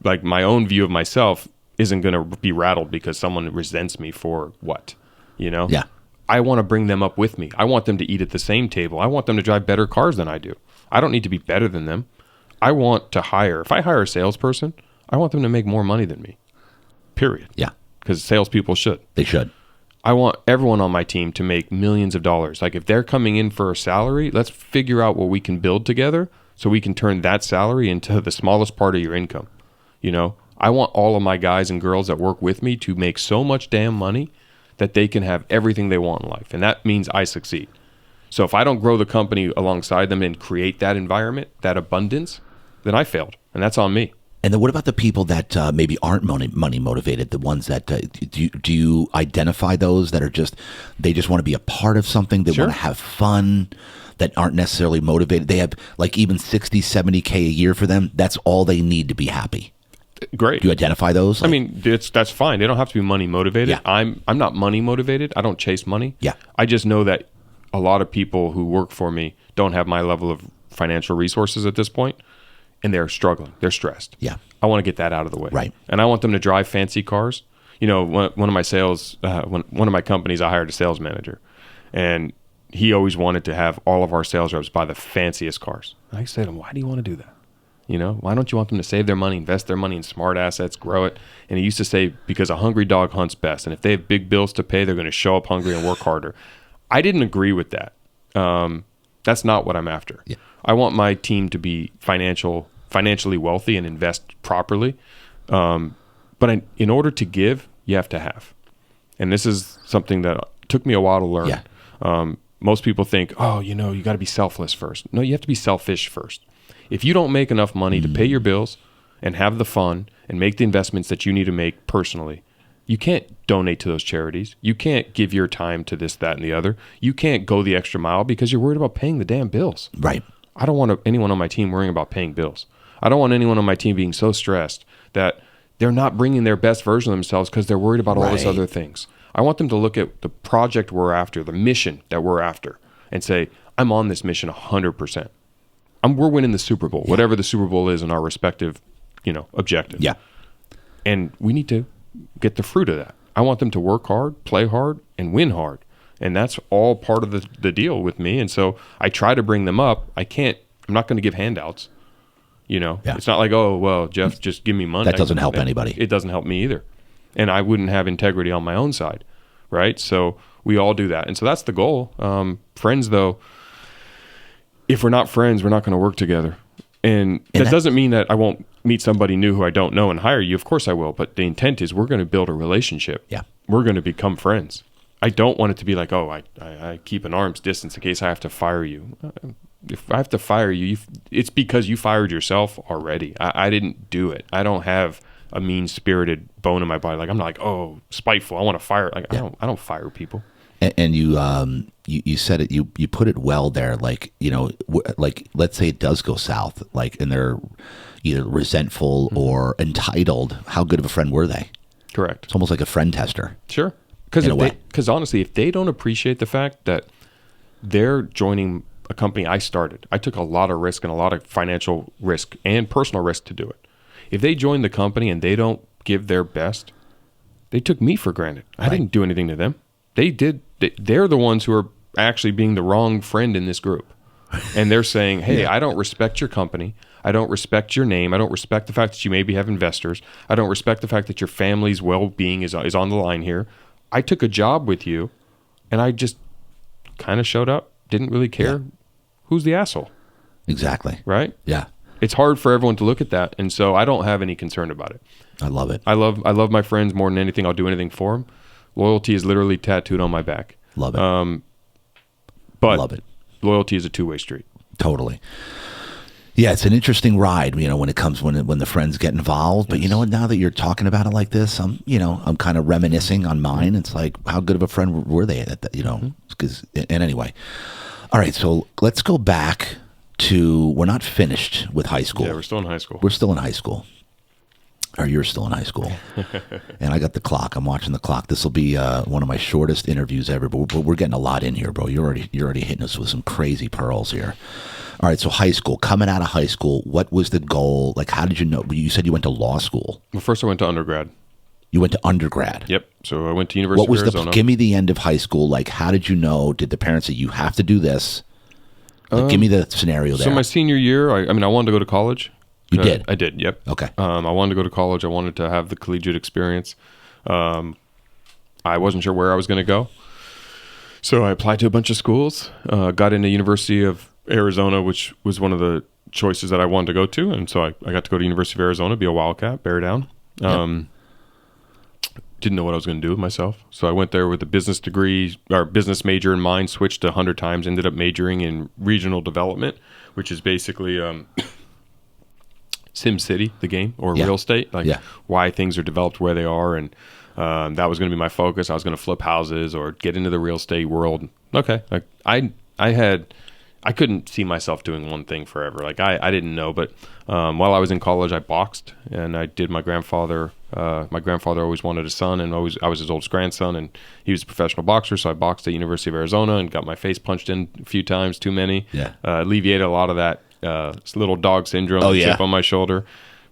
like my own view of myself isn't going to be rattled because someone resents me for what,
Yeah.
I want to bring them up with me. I want them to eat at the same table. I want them to drive better cars than I do. I don't need to be better than them. I want to if I hire a salesperson, I want them to make more money than me. Period.
Yeah.
Because salespeople should.
They should.
I want everyone on my team to make millions of dollars. Like if they're coming in for a salary, let's figure out what we can build together so we can turn that salary into the smallest part of your income. I want all of my guys and girls that work with me to make so much damn money that they can have everything they want in life. And that means I succeed. So if I don't grow the company alongside them and create that environment, that abundance, then I failed. And that's on me.
And then what about the people that maybe aren't money motivated? The ones that do you identify those that are they just want to be a part of something? They want to have fun, that aren't necessarily motivated. They have like even 60, 70K a year for them. That's all they need to be happy.
Great.
Do you identify those?
I mean, that's fine. They don't have to be money motivated.
Yeah.
I'm not money motivated. I don't chase money.
Yeah.
I just know that a lot of people who work for me don't have my level of financial resources at this point, and they're struggling. They're stressed.
Yeah.
I want to get that out of the way.
Right.
And I want them to drive fancy cars. You know, one of my one of my companies, I hired a sales manager, and he always wanted to have all of our sales reps buy the fanciest cars. I said to him, why do you want to do that? You know, why don't you want them to save their money, invest their money in smart assets, grow it? And he used to say, because a hungry dog hunts best. And if they have big bills to pay, they're going to show up hungry and work harder. I didn't agree with that. That's not what I'm after.
Yeah.
I want my team to be financially wealthy and invest properly. But in order to give, you have to have. And this is something that took me a while to learn.
Yeah.
Most people think, oh, you got to be selfless first. No, you have to be selfish first. If you don't make enough money to pay your bills and have the fun and make the investments that you need to make personally, you can't donate to those charities. You can't give your time to this, that, and the other. You can't go the extra mile because you're worried about paying the damn bills.
Right.
I don't want anyone on my team worrying about paying bills. I don't want anyone on my team being so stressed that they're not bringing their best version of themselves because they're worried about all these other things. I want them to look at the project we're after, the mission that we're after, and say, I'm on this mission 100%. We're winning the Super Bowl, whatever the Super Bowl is in our respective, objectives.
Yeah.
And we need to get the fruit of that. I want them to work hard, play hard, and win hard. And that's all part of the deal with me. And so I try to bring them up. I'm not going to give handouts.
Yeah.
It's not like, oh, well, Jeff, just give me money.
That doesn't help anybody.
It doesn't help me either. And I wouldn't have integrity on my own side, right? So we all do that. And so that's the goal. Friends, though, if we're not friends, we're not going to work together. And that doesn't mean that I won't meet somebody new who I don't know and hire you. Of course I will. But the intent is we're going to build a relationship.
Yeah.
We're going to become friends. I don't want it to be like, oh, I keep an arm's distance in case I have to fire you. If I have to fire you, it's because you fired yourself already. I didn't do it. I don't have a mean-spirited bone in my body. Like, I'm not like, oh, spiteful. I want to fire. Like, I don't fire people.
And you said it. You put it well there. Like, like let's say it does go south. Like, and they're either resentful or entitled. How good of a friend were they?
Correct.
It's almost like a friend tester.
Sure. Because honestly, if they don't appreciate the fact that they're joining a company I started, I took a lot of risk and a lot of financial risk and personal risk to do it. If they join the company and they don't give their best, they took me for granted. I didn't do anything to them. They did. They're the ones who are actually being the wrong friend in this group. And they're saying, hey, I don't respect your company. I don't respect your name. I don't respect the fact that you maybe have investors. I don't respect the fact that your family's well-being is on the line here. I took a job with you, and I just kind of showed up, didn't really care. Who's the asshole?
Exactly.
Right?
Yeah.
It's hard for everyone to look at that, and so I don't have any concern about it.
I love it.
I love my friends more than anything. I'll do anything for them. Loyalty is literally tattooed on my back.
Love it.
But
love it.
Loyalty is a two-way street.
Totally. Yeah, it's an interesting ride, when it comes when the friends get involved. But now that you're talking about it like this, I'm kind of reminiscing on mine. It's like, how good of a friend were they? And anyway, all right. So let's go back to, we're not finished with high school.
Yeah, we're still in high school.
We're still in high school. Or you're still in high school. And I got the clock. I'm watching the clock. This will be one of my shortest interviews ever. But we're getting a lot in here, bro. You're already hitting us with some crazy pearls here. All right, so high school. Coming out of high school, what was the goal? Like, how did you know? You said you went to law school.
Well, first I went to undergrad.
You went to undergrad?
Yep. So I went to University of Arizona.
Give me the end of high school. Like, how did you know? Did the parents say, you have to do this? Like, give me the scenario there.
So my senior year, I wanted to go to college.
You did?
I did, yep.
Okay.
I wanted to go to college. I wanted to have the collegiate experience. I wasn't sure where I was going to go. So I applied to a bunch of schools, got into University of Arizona, which was one of the choices that I wanted to go to. And so I got to go to University of Arizona, be a Wildcat, bear down. Didn't know what I was going to do with myself. So I went there with a business degree or business major in mind, switched 100 times, ended up majoring in regional development, which is basically Sim City, the game, or real estate, like why things are developed where they are. And that was going to be my focus. I was going to flip houses or get into the real estate world. Okay. Like I couldn't see myself doing one thing forever. Like I didn't know, but while I was in college, I boxed, and I did my grandfather always wanted a son, and I was his oldest grandson, and he was a professional boxer. So I boxed at University of Arizona and got my face punched in a few times, too many. Alleviated a lot of that little dog syndrome, chip on my shoulder.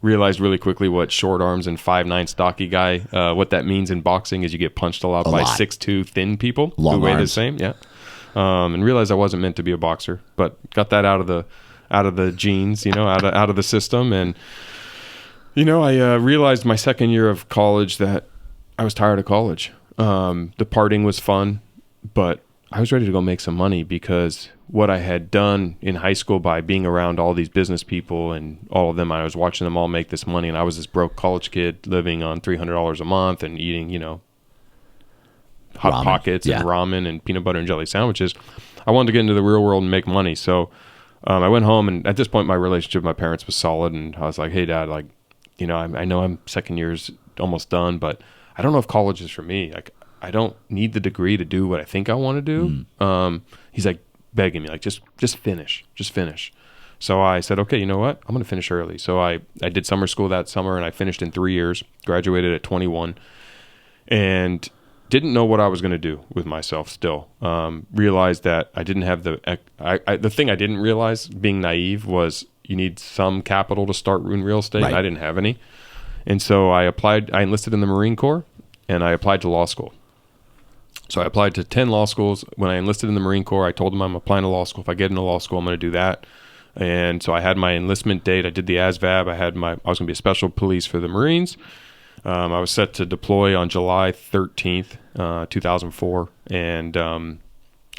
Realized really quickly what short arms and 5'9" stocky guy, what that means in boxing is you get punched a lot by 6'2" thin people who weigh the same. And realized I wasn't meant to be a boxer, but got that out of the genes, out of the system. And I realized my second year of college that I was tired of college. The partying was fun, but I was ready to go make some money, because what I had done in high school by being around all these business people and all of them, I was watching them all make this money, and I was this broke college kid living on $300 a month and eating, Hot ramen. Pockets and ramen and peanut butter and jelly sandwiches. I wanted to get into the real world and make money. So I went home, and at this point my relationship with my parents was solid, and I was like, hey Dad, like, I know I'm second year's almost done, but I don't know if college is for me. Like, I don't need the degree to do what I think I want to do. He's like begging me, like, just finish. So I said, okay, you know what? I'm going to finish early. So I did summer school that summer, and I finished in 3 years, graduated at 21, and didn't know what I was going to do with myself still. Realized that I didn't have the thing I didn't realize, being naive, was you need some capital to start in real estate. Right. And I didn't have any. And so I enlisted in the Marine Corps, and I applied to law school. So I applied to 10 law schools. When I enlisted in the Marine Corps, I told them I'm applying to law school. If I get into law school, I'm going to do that. And so I had my enlistment date. I did the ASVAB. I was going to be a special police for the Marines. I was set to deploy on July 13th, 2004, and I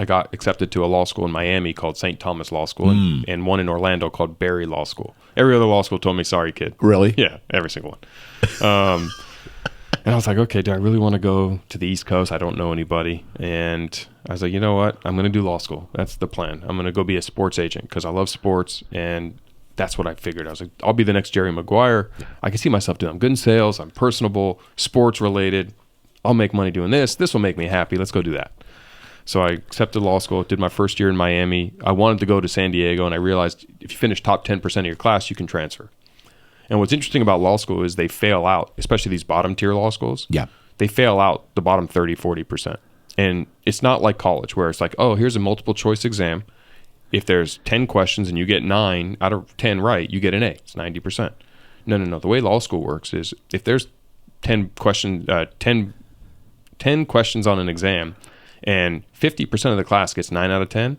got accepted to a law school in Miami called St. Thomas Law School, and one in Orlando called Berry Law School. Every other law school told me, sorry, kid.
Really?
Yeah, every single one. And I was like, okay, do I really want to go to the East Coast? I don't know anybody. And I was like, you know what? I'm going to do law school. That's the plan. I'm going to go be a sports agent because I love sports, and that's what I figured. I was like, I'll be the next Jerry Maguire. I can see myself doing. I'm good in sales. I'm personable, sports related. I'll make money doing this. This will make me happy. Let's go do that. So I accepted law school, did my first year in Miami. I wanted to go to San Diego, and I realized if you finish top 10% of your class, you can transfer. And what's interesting about law school is they fail out, especially these bottom tier law schools. Yeah. They fail out the bottom 30, 40%. And it's not like college where it's like, oh, here's a multiple choice exam. If there's 10 questions and you get 9 out of 10 right, you get an A. It's 90%. No. The way law school works is if there's 10 questions on an exam, and 50% of the class gets 9 out of 10,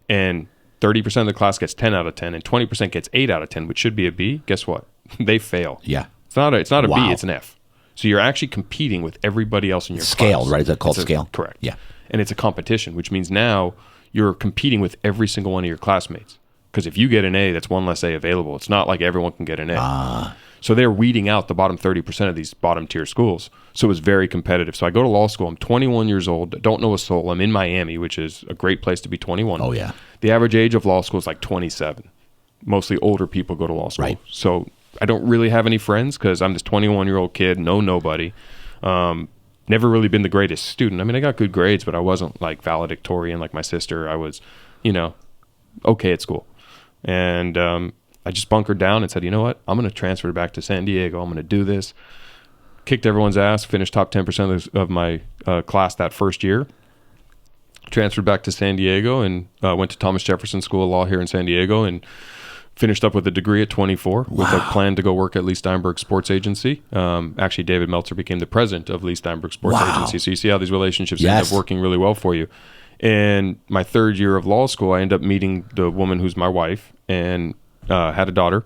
and 30% of the class gets 10 out of 10, and 20% gets 8 out of 10, which should be a B, guess what? They fail. Yeah. It's not a B, it's an F. So you're actually competing with everybody else in your
scale,
class.
Right? Is that called scale?
Correct. Yeah. And it's a competition, which means now you're competing with every single one of your classmates. Because if you get an A, that's one less A available. It's not like everyone can get an A. So they're weeding out the bottom 30% of these bottom tier schools. So it was very competitive. So I go to law school. I'm 21 years old. Don't know a soul. I'm in Miami, which is a great place to be 21. Oh, yeah. The average age of law school is like 27. Mostly older people go to law school. Right. So I don't really have any friends because I'm this 21-year-old kid, know nobody. Never really been the greatest student. I mean, I got good grades, but I wasn't like valedictorian like my sister. I was, okay at school. And I just bunkered down and said, you know what? I'm going to transfer back to San Diego. I'm going to do this. Kicked everyone's ass, finished top 10% of my class that first year. Transferred back to San Diego and went to Thomas Jefferson School of Law here in San Diego and finished up with a degree at 24 with a plan to go work at Lee Steinberg Sports Agency. Actually, David Meltzer became the president of Lee Steinberg Sports Agency. So you see how these relationships end up working really well for you. And my third year of law school, I ended up meeting the woman who's my wife and had a daughter,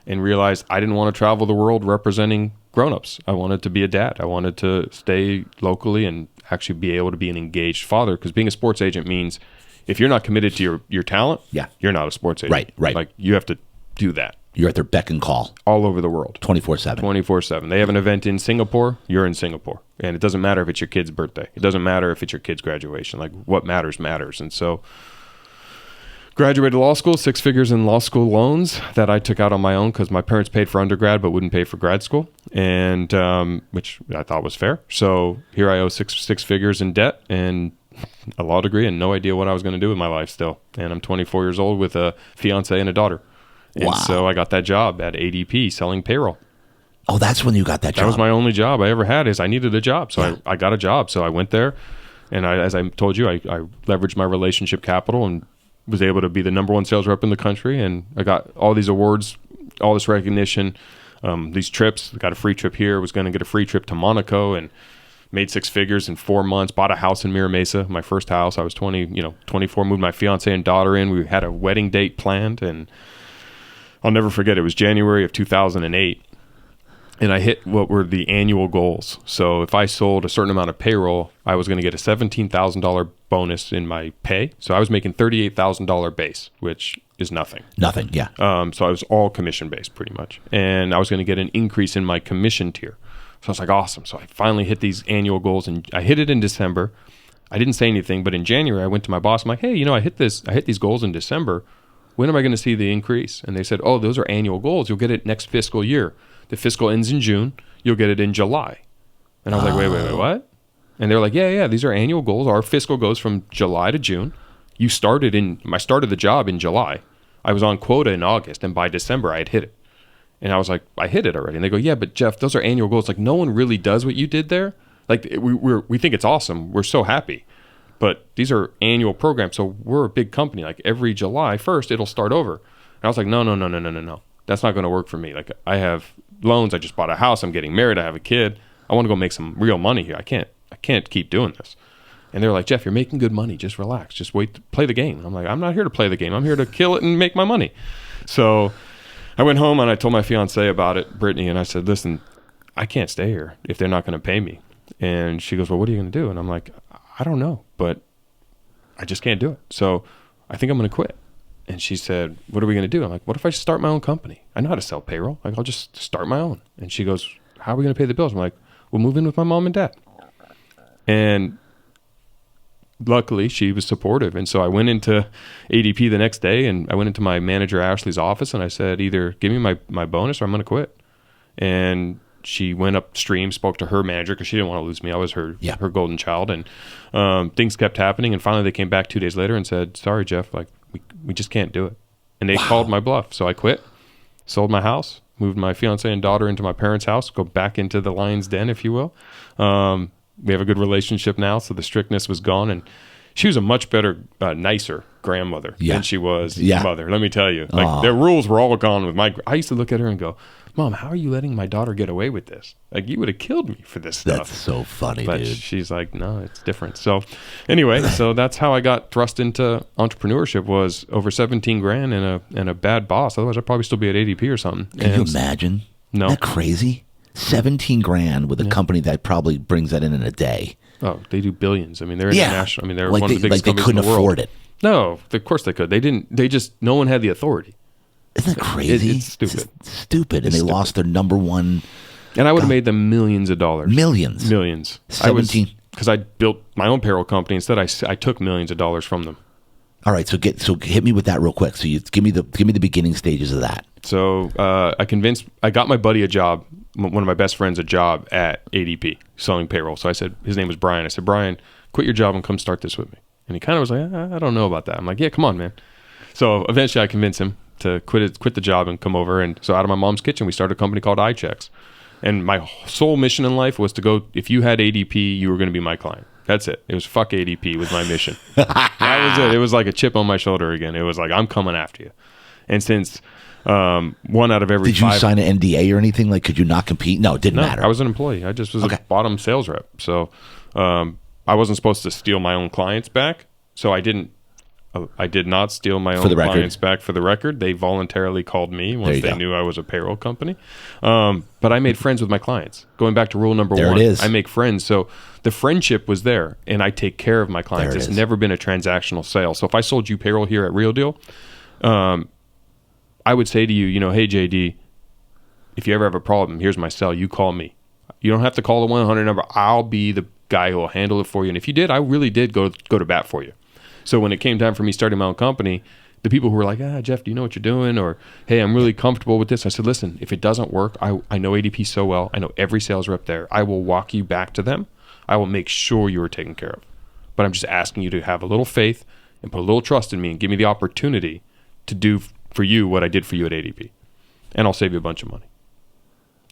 and realized I didn't want to travel the world representing grown-ups. I wanted to be a dad. I wanted to stay locally and actually be able to be an engaged father, because being a sports agent means if you're not committed to your talent, you're not a sports agent. Right. Like, you have to do that.
You're at their beck and call.
All over the world.
24/7.
24/7. They have an event in Singapore, you're in Singapore. And it doesn't matter if it's your kid's birthday. It doesn't matter if it's your kid's graduation. Like, what matters matters. And so graduated law school, 6 figures in law school loans that I took out on my own because my parents paid for undergrad but wouldn't pay for grad school, and which I thought was fair. So here I owe six figures in debt and a law degree and no idea what I was going to do with my life still. And I'm 24 years old with a fiance and a daughter. And
Wow.
so I got that job at ADP selling payroll.
Oh, that's when you got that job.
That was my only job I ever had. Is I needed a job. So
Yeah.
I got a job. So I went there, and as I told you, I leveraged my relationship capital and was able to be the number 1 sales rep in the country. And I got all these awards, all this recognition, these trips. I got a free trip here, was going to get a free trip to Monaco, and made 6 figures in 4 months, bought a house in Mira Mesa, my first house. I was 24, moved my fiance and daughter in. We had a wedding date planned, and I'll never forget, it was January of 2008. And I hit what were the annual goals. So if I sold a certain amount of payroll, I was going to get a $17,000 bonus in my pay. So I was making $38,000 base, which is nothing.
Nothing, yeah.
So I was all commission based pretty much. And I was going to get an increase in my commission tier. So I was like, awesome. So I finally hit these annual goals, and I hit it in December. I didn't say anything, but in January I went to my boss. I'm like, hey, I hit these goals in December. When am I going to see the increase? And they said, oh, those are annual goals. You'll get it next fiscal year. The fiscal ends in June. You'll get it in July. And I was like, wait, what? And they're like, yeah, these are annual goals. Our fiscal goes from July to June. I started the job in July. I was on quota in August, and by December I had hit it. And I was like, I hit it already. And they go, yeah, but Jeff, those are annual goals. Like, no one really does what you did there. Like, we think it's awesome. We're so happy. But these are annual programs. So we're a big company. Like, every July 1st, it'll start over. And I was like, no. That's not going to work for me. Like, I have loans. I just bought a house. I'm getting married. I have a kid. I want to go make some real money here. I can't keep doing this. And they're like, Jeff, you're making good money. Just relax. Just wait. Play the game. I'm like, I'm not here to play the game. I'm here to kill it and make my money. So I went home and I told my fiance about it, Brittany, and I said, listen, I can't stay here if they're not going to pay me. And she goes, well, what are you going to do? And I'm like, I don't know, but I just can't do it. So I think I'm going to quit. And she said, what are we going to do? I'm like, what if I start my own company? I know how to sell payroll. Like, I'll just start my own. And she goes, how are we going to pay the bills? I'm like, we'll move in with my mom and dad. And luckily, she was supportive. And so I went into ADP the next day, and I went into my manager, Ashley's office, and I said, either give me my bonus or I'm going to quit. And she went upstream, spoke to her manager because she didn't want to lose me. I was her golden child. And things kept happening. And finally, they came back 2 days later and said, sorry, Jeff, like, we just can't do it. And they called my bluff. So I quit, sold my house, moved my fiance and daughter into my parents' house, go back into the lion's den, if you will. We have a good relationship now, so the strictness was gone. And she was a much better, nicer grandmother than she was mother. Let me tell you. Like, their rules were all gone with I used to look at her and go, Mom, how are you letting my daughter get away with this? Like, you would have killed me for this stuff.
That's so funny,
but
dude.
she's like, no, it's different. So anyway, so that's how I got thrust into entrepreneurship, was over 17 grand and a bad boss. Otherwise, I'd probably still be at ADP or something.
Can you imagine?
No.
Isn't that crazy? 17 grand with a company that probably brings that in a day.
Oh, they do billions. I mean, they're international. I mean, they're
like
one of the biggest companies in the world.
They couldn't afford it.
No, of course they could. They didn't. No one had the authority.
Isn't that crazy?
It's stupid.
It's stupid. And they lost their number one.
And I would have made them millions of dollars.
Millions.
17. Because I built my own payroll company. Instead, I took millions of dollars from them.
All right. So hit me with that real quick. So you give me the beginning stages of that.
So I got my buddy a job, one of my best friends a job at ADP selling payroll. So I said, his name was Brian. I said, Brian, quit your job and come start this with me. And he kind of was like, I don't know about that. I'm like, yeah, come on, man. So eventually I convinced him to quit the job and come over. And so out of my mom's kitchen, we started a company called iChecks. And my sole mission in life was to go, if you had ADP, you were going to be my client. That's it. It was fuck ADP was my mission. That was it. It was like a chip on my shoulder again. It was like, I'm coming after you. And since one out of every
Did you sign an NDA or anything? Like, could you not compete? No, it didn't matter.
I was an employee. I just was a bottom sales rep. So I wasn't supposed to steal my own clients back. So I did not steal my own clients back, for the record. They voluntarily called me once they knew I was a payroll company. But I made friends with my clients. Going back to rule number one, I make friends. So the friendship was there, and I take care of my clients. It's never been a transactional sale. So if I sold you payroll here at Real Deal, I would say to you, hey, JD, if you ever have a problem, here's my cell. You call me. You don't have to call the 100 number. I'll be the guy who will handle it for you. And if you did, I really did go to bat for you. So when it came time for me starting my own company, the people who were like, Jeff, do you know what you're doing? Or, hey, I'm really comfortable with this. I said, listen, if it doesn't work, I know ADP so well. I know every sales rep there. I will walk you back to them. I will make sure you are taken care of. But I'm just asking you to have a little faith and put a little trust in me and give me the opportunity to do for you what I did for you at ADP. And I'll save you a bunch of money.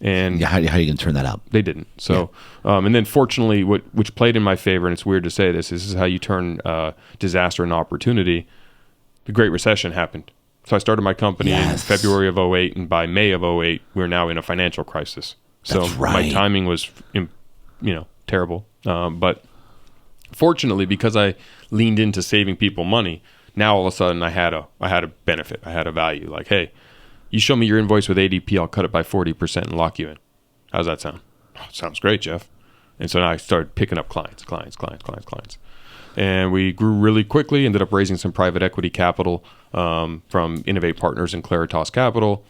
And
how are you going to turn that out?
They didn't. So, and then fortunately, which played in my favor, and it's weird to say this is how you turn disaster into opportunity. The Great Recession happened. So I started my company in February of 2008, and by May of 2008, we're now in a financial crisis. So
That's right.
My timing was, terrible. But fortunately, because I leaned into saving people money, now all of a sudden I had a benefit. I had a value. Like, hey, you show me your invoice with ADP, I'll cut it by 40% and lock you in. How's that sound? Oh, sounds great, Jeff. And so now I started picking up clients. And we grew really quickly, ended up raising some private equity capital from Innovate Partners and Claritas Capital.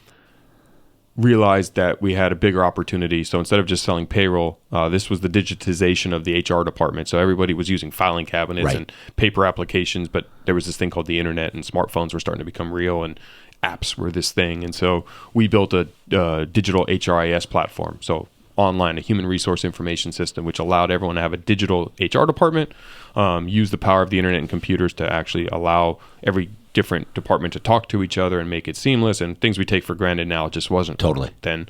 Realized that we had a bigger opportunity. So instead of just selling payroll, this was the digitization of the HR department. So everybody was using filing cabinets and paper applications, but there was this thing called the internet, and smartphones were starting to become real, and apps were this thing. And so we built a digital HRIS platform. So online, a human resource information system, which allowed everyone to have a digital HR department, use the power of the internet and computers to actually allow every different department to talk to each other and make it seamless, and things we take for granted now, it just wasn't.
Totally.
Then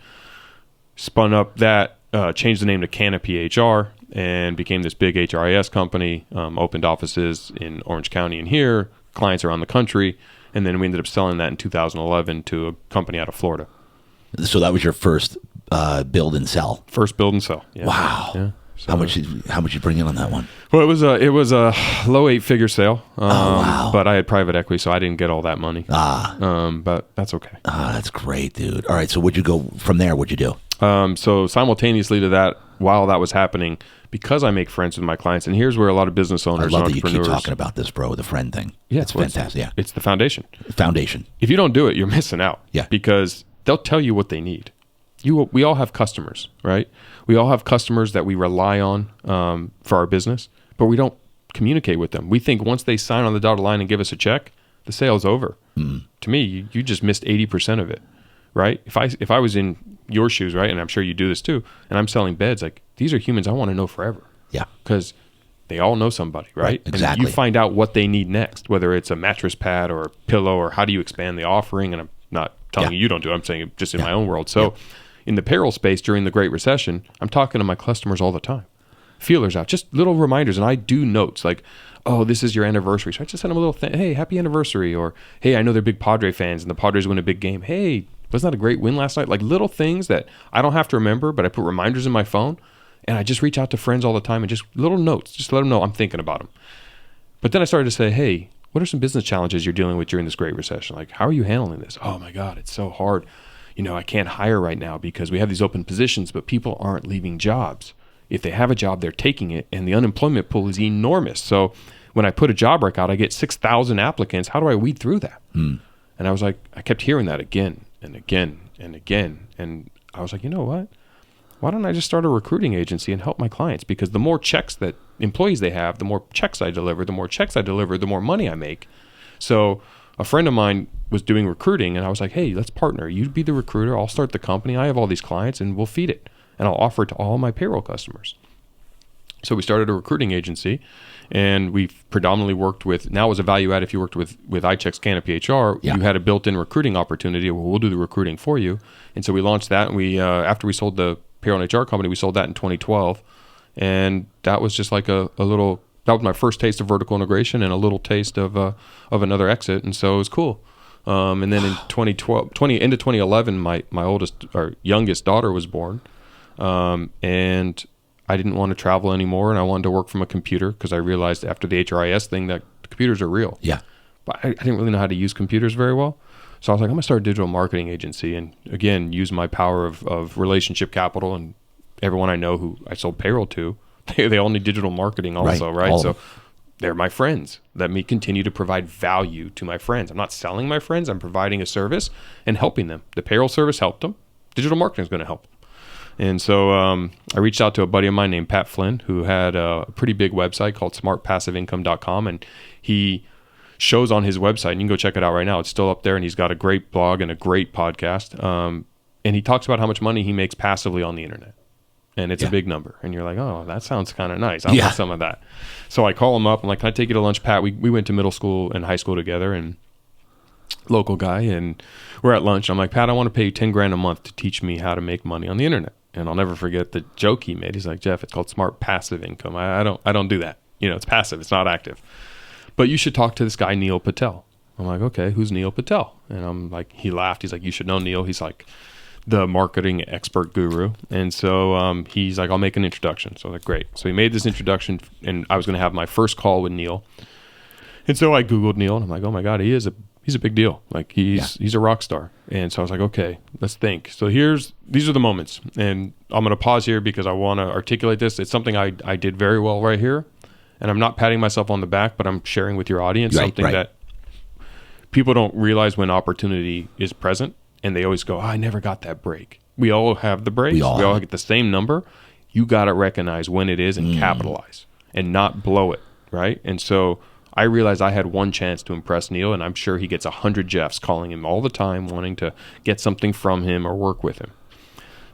spun up that, changed the name to Canopy HR, and became this big HRIS company, opened offices in Orange County and here, clients around the country, and then we ended up selling that in 2011 to a company out of Florida.
So that was your first build and sell.
First build and sell. Yeah.
Wow.
Yeah. So,
how much you bring in on that one?
Well, it was a low 8-figure sale.
Wow.
But I had private equity, so I didn't get all that money. But that's okay.
That's great, dude. All right. So what'd you go from there? What'd you do?
So simultaneously to that, while that was happening, because I make friends with my clients, and here's where a lot of business owners
I love
and
that you
entrepreneurs.
keep talking about this, bro. The friend thing.
Yeah,
it's fantastic. Yeah,
it's the foundation.
Foundation.
If you don't do it, you're missing out.
Yeah,
because they'll tell you what they need. We all have customers, right? We all have customers that we rely on for our business, but we don't communicate with them. We think once they sign on the dotted line and give us a check, the sale's over. To me, you just missed 80% of it, right? If I was in your shoes, right, and I'm sure you do this too, and I'm selling beds, like, these are humans I want to know forever.
Yeah.
Because they all know somebody, right?
Exactly.
And you find out what they need next, whether it's a mattress pad or a pillow, or how do you expand the offering. And I'm not telling you don't do it. I'm saying it just in my own world. So in the payroll space during the Great Recession, I'm talking to my customers all the time. Feelers out, just little reminders. And I do notes like, oh, this is your anniversary. So I just send them a little thing. Hey, happy anniversary. Or, hey, I know they're big Padre fans and the Padres win a big game. Hey, wasn't that a great win last night? Like little things that I don't have to remember, but I put reminders in my phone. And I just reach out to friends all the time and just little notes, just to let them know I'm thinking about them. But then I started to say, hey, what are some business challenges you're dealing with during this Great Recession? Like, how are you handling this? Oh my God, it's so hard. I can't hire right now because we have these open positions, but people aren't leaving jobs. If they have a job, they're taking it, and the unemployment pool is enormous. So when I put a job rec out, I get 6,000 applicants. How do I weed through that? And I was like, I kept hearing that again and again and again. And I was like, you know what? Why don't I just start a recruiting agency and help my clients? Because the more checks that employees they have, the more checks I deliver, the more money I make. So a friend of mine was doing recruiting, and I was like, hey, let's partner. You be the recruiter. I'll start the company. I have all these clients, and we'll feed it. And I'll offer it to all my payroll customers. So we started a recruiting agency, and we've predominantly worked with, now as a value add, if you worked with iCheck's Canopy HR, you had a built-in recruiting opportunity. Well, we'll do the recruiting for you. And so we launched that, and we after we sold the payroll and HR company, we sold that in 2012. And that was just like a little, that was my first taste of vertical integration and a little taste of another exit. And so it was cool. And then in into 2011, my youngest daughter was born. And I didn't want to travel anymore, and I wanted to work from a computer because I realized after the HRIS thing that computers are real.
Yeah.
But I didn't really know how to use computers very well. So I was like, I'm going to start a digital marketing agency and, again, use my power of relationship capital, and everyone I know who I sold payroll to, they all need digital marketing also, right? So they're my friends. Let me continue to provide value to my friends. I'm not selling my friends. I'm providing a service and helping them. The payroll service helped them. Digital marketing is going to help them. And so I reached out to a buddy of mine named Pat Flynn, who had a pretty big website called smartpassiveincome.com. And he shows on his website, and you can go check it out right now. It's still up there, and he's got a great blog and a great podcast. And he talks about how much money he makes passively on the internet. And it's a big number. And you're like, oh, that sounds kind of nice. I want some of that. So I call him up. I'm like, can I take you to lunch, Pat? We went to middle school and high school together, and local guy. And we're at lunch. I'm like, Pat, I want to pay you 10 grand a month to teach me how to make money on the internet. And I'll never forget the joke he made. He's like, Jeff, it's called smart passive income. I don't do that. It's passive. It's not active. But you should talk to this guy, Neil Patel. I'm like, okay, who's Neil Patel? And I'm like, he laughed. He's like, you should know Neil. He's like the marketing expert guru. And so he's like, I'll make an introduction. So I was like, great. So he made this introduction, and I was going to have my first call with Neil. And so I Googled Neil, and I'm like, oh my God, he's a big deal. Like he's a rock star. And so I was like, okay, let's think. So these are the moments. And I'm going to pause here because I want to articulate this. It's something I did very well right here. And I'm not patting myself on the back, but I'm sharing with your audience something that people don't realize when opportunity is present. And they always go, I never got that break. We all have the breaks. We all get the same number. You got to recognize when it is and capitalize and not blow it, right? And so I realized I had one chance to impress Neil, and I'm sure he gets 100 Jeffs calling him all the time, wanting to get something from him or work with him.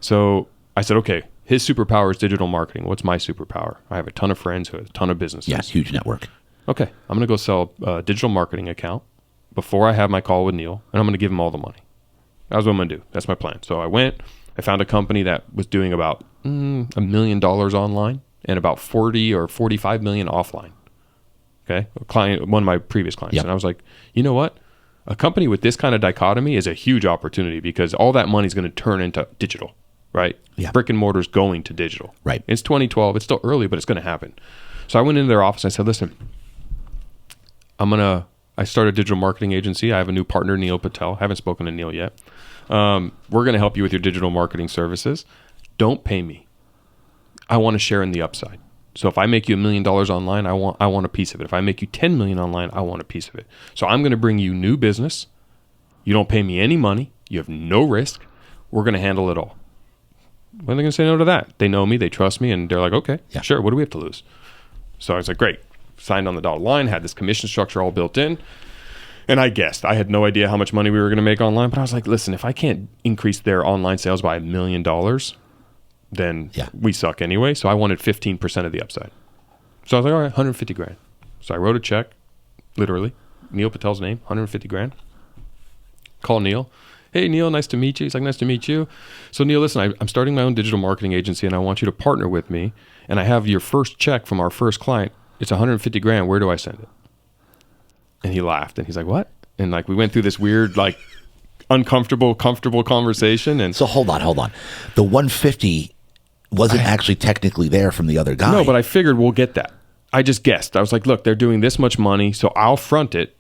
So I said, okay, his superpower is digital marketing. What's my superpower? I have a ton of friends who have a ton of businesses.
Yeah, huge network.
Okay, I'm going to go sell a digital marketing account before I have my call with Neil, and I'm going to give him all the money. That's what I'm going to do. That's my plan. So I went, I found a company that was doing about $1 million online and about 40 or 45 million offline. Okay. A client, one of my previous clients.
Yep.
And I was like, you know what? A company with this kind of dichotomy is a huge opportunity because all that money is going to turn into digital, right?
Yeah.
Brick and mortar is going to digital.
Right.
It's 2012. It's still early, but it's going to happen. So I went into their office and I said, listen, I started a digital marketing agency. I have a new partner, Neil Patel. I haven't spoken to Neil yet. We're going to help you with your digital marketing services. Don't pay me. I want to share in the upside. So if I make you $1 million online, I want a piece of it. If I make you 10 million online, I want a piece of it. So I'm going to bring you new business. You don't pay me any money. You have no risk. We're going to handle it all. When are they going to say no to that? They know me, they trust me, and they're like, okay, sure. What do we have to lose? So I was like, great. Signed on the dotted line, had this commission structure all built in. And I guessed. I had no idea how much money we were going to make online, but I was like, listen, if I can't increase their online sales by $1 million, then we suck anyway. So I wanted 15% of the upside. So I was like, all right, 150 grand. So I wrote a check, literally, Neil Patel's name, 150 grand. Call Neil. Hey, Neil, nice to meet you. He's like, nice to meet you. So Neil, listen, I'm starting my own digital marketing agency, and I want you to partner with me. And I have your first check from our first client. It's 150 grand. Where do I send it? And he laughed, and he's like, what? And like, we went through this weird, like, uncomfortable, comfortable conversation. And
so hold on. The 150 wasn't actually technically there from the other guy.
No, but I figured we'll get that. I just guessed. I was like, look, they're doing this much money, so I'll front it.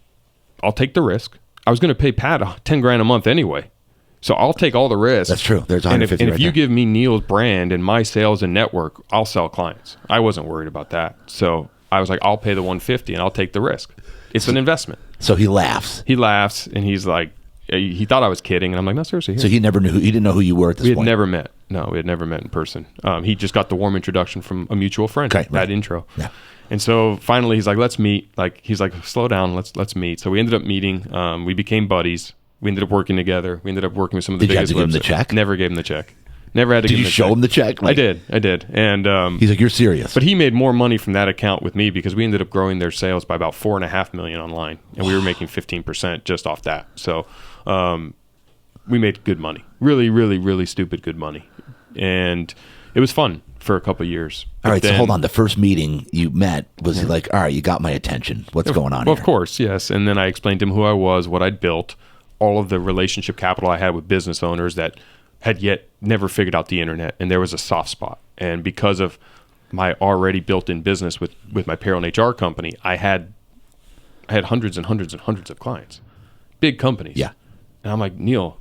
I'll take the risk. I was going to pay Pat 10 grand a month anyway. So I'll take all the risk.
That's true. There's 150
and if you give me Neil's brand and my sales and network, I'll sell clients. I wasn't worried about that. So I was like, I'll pay the 150 and I'll take the risk. It's an investment.
So he laughs.
He laughs, and he's like, he thought I was kidding, and I'm like, no, seriously. Here.
So he didn't know who you were at this point.
We had never met. No, we had never met in person. He just got the warm introduction from a mutual friend.
Okay,
that intro.
Yeah.
And so finally, he's like, let's meet. Like, he's like, slow down. Let's meet. So we ended up meeting. We became buddies. We ended up working together. We ended up working with some of the biggest.
Did you have to give him the check?
Never gave him the check. Never had to give him the check.
Did you show him the check?
Like, I did. And
he's like, you're serious.
But he made more money from that account with me because we ended up growing their sales by about 4.5 million online, and we were making 15% just off that. So we made good money, really, really, really stupid good money, and it was fun for a couple of years.
All right, so hold on. The first meeting you met was like, all right, you got my attention. What's going on
here?
Well,
of course, yes. And then I explained to him who I was, what I'd built, all of the relationship capital I had with business owners that had yet never figured out the internet, and there was a soft spot. And because of my already built-in business with my payroll and HR company, I had hundreds and hundreds and hundreds of clients, big companies.
Yeah.
And I'm like, Neil,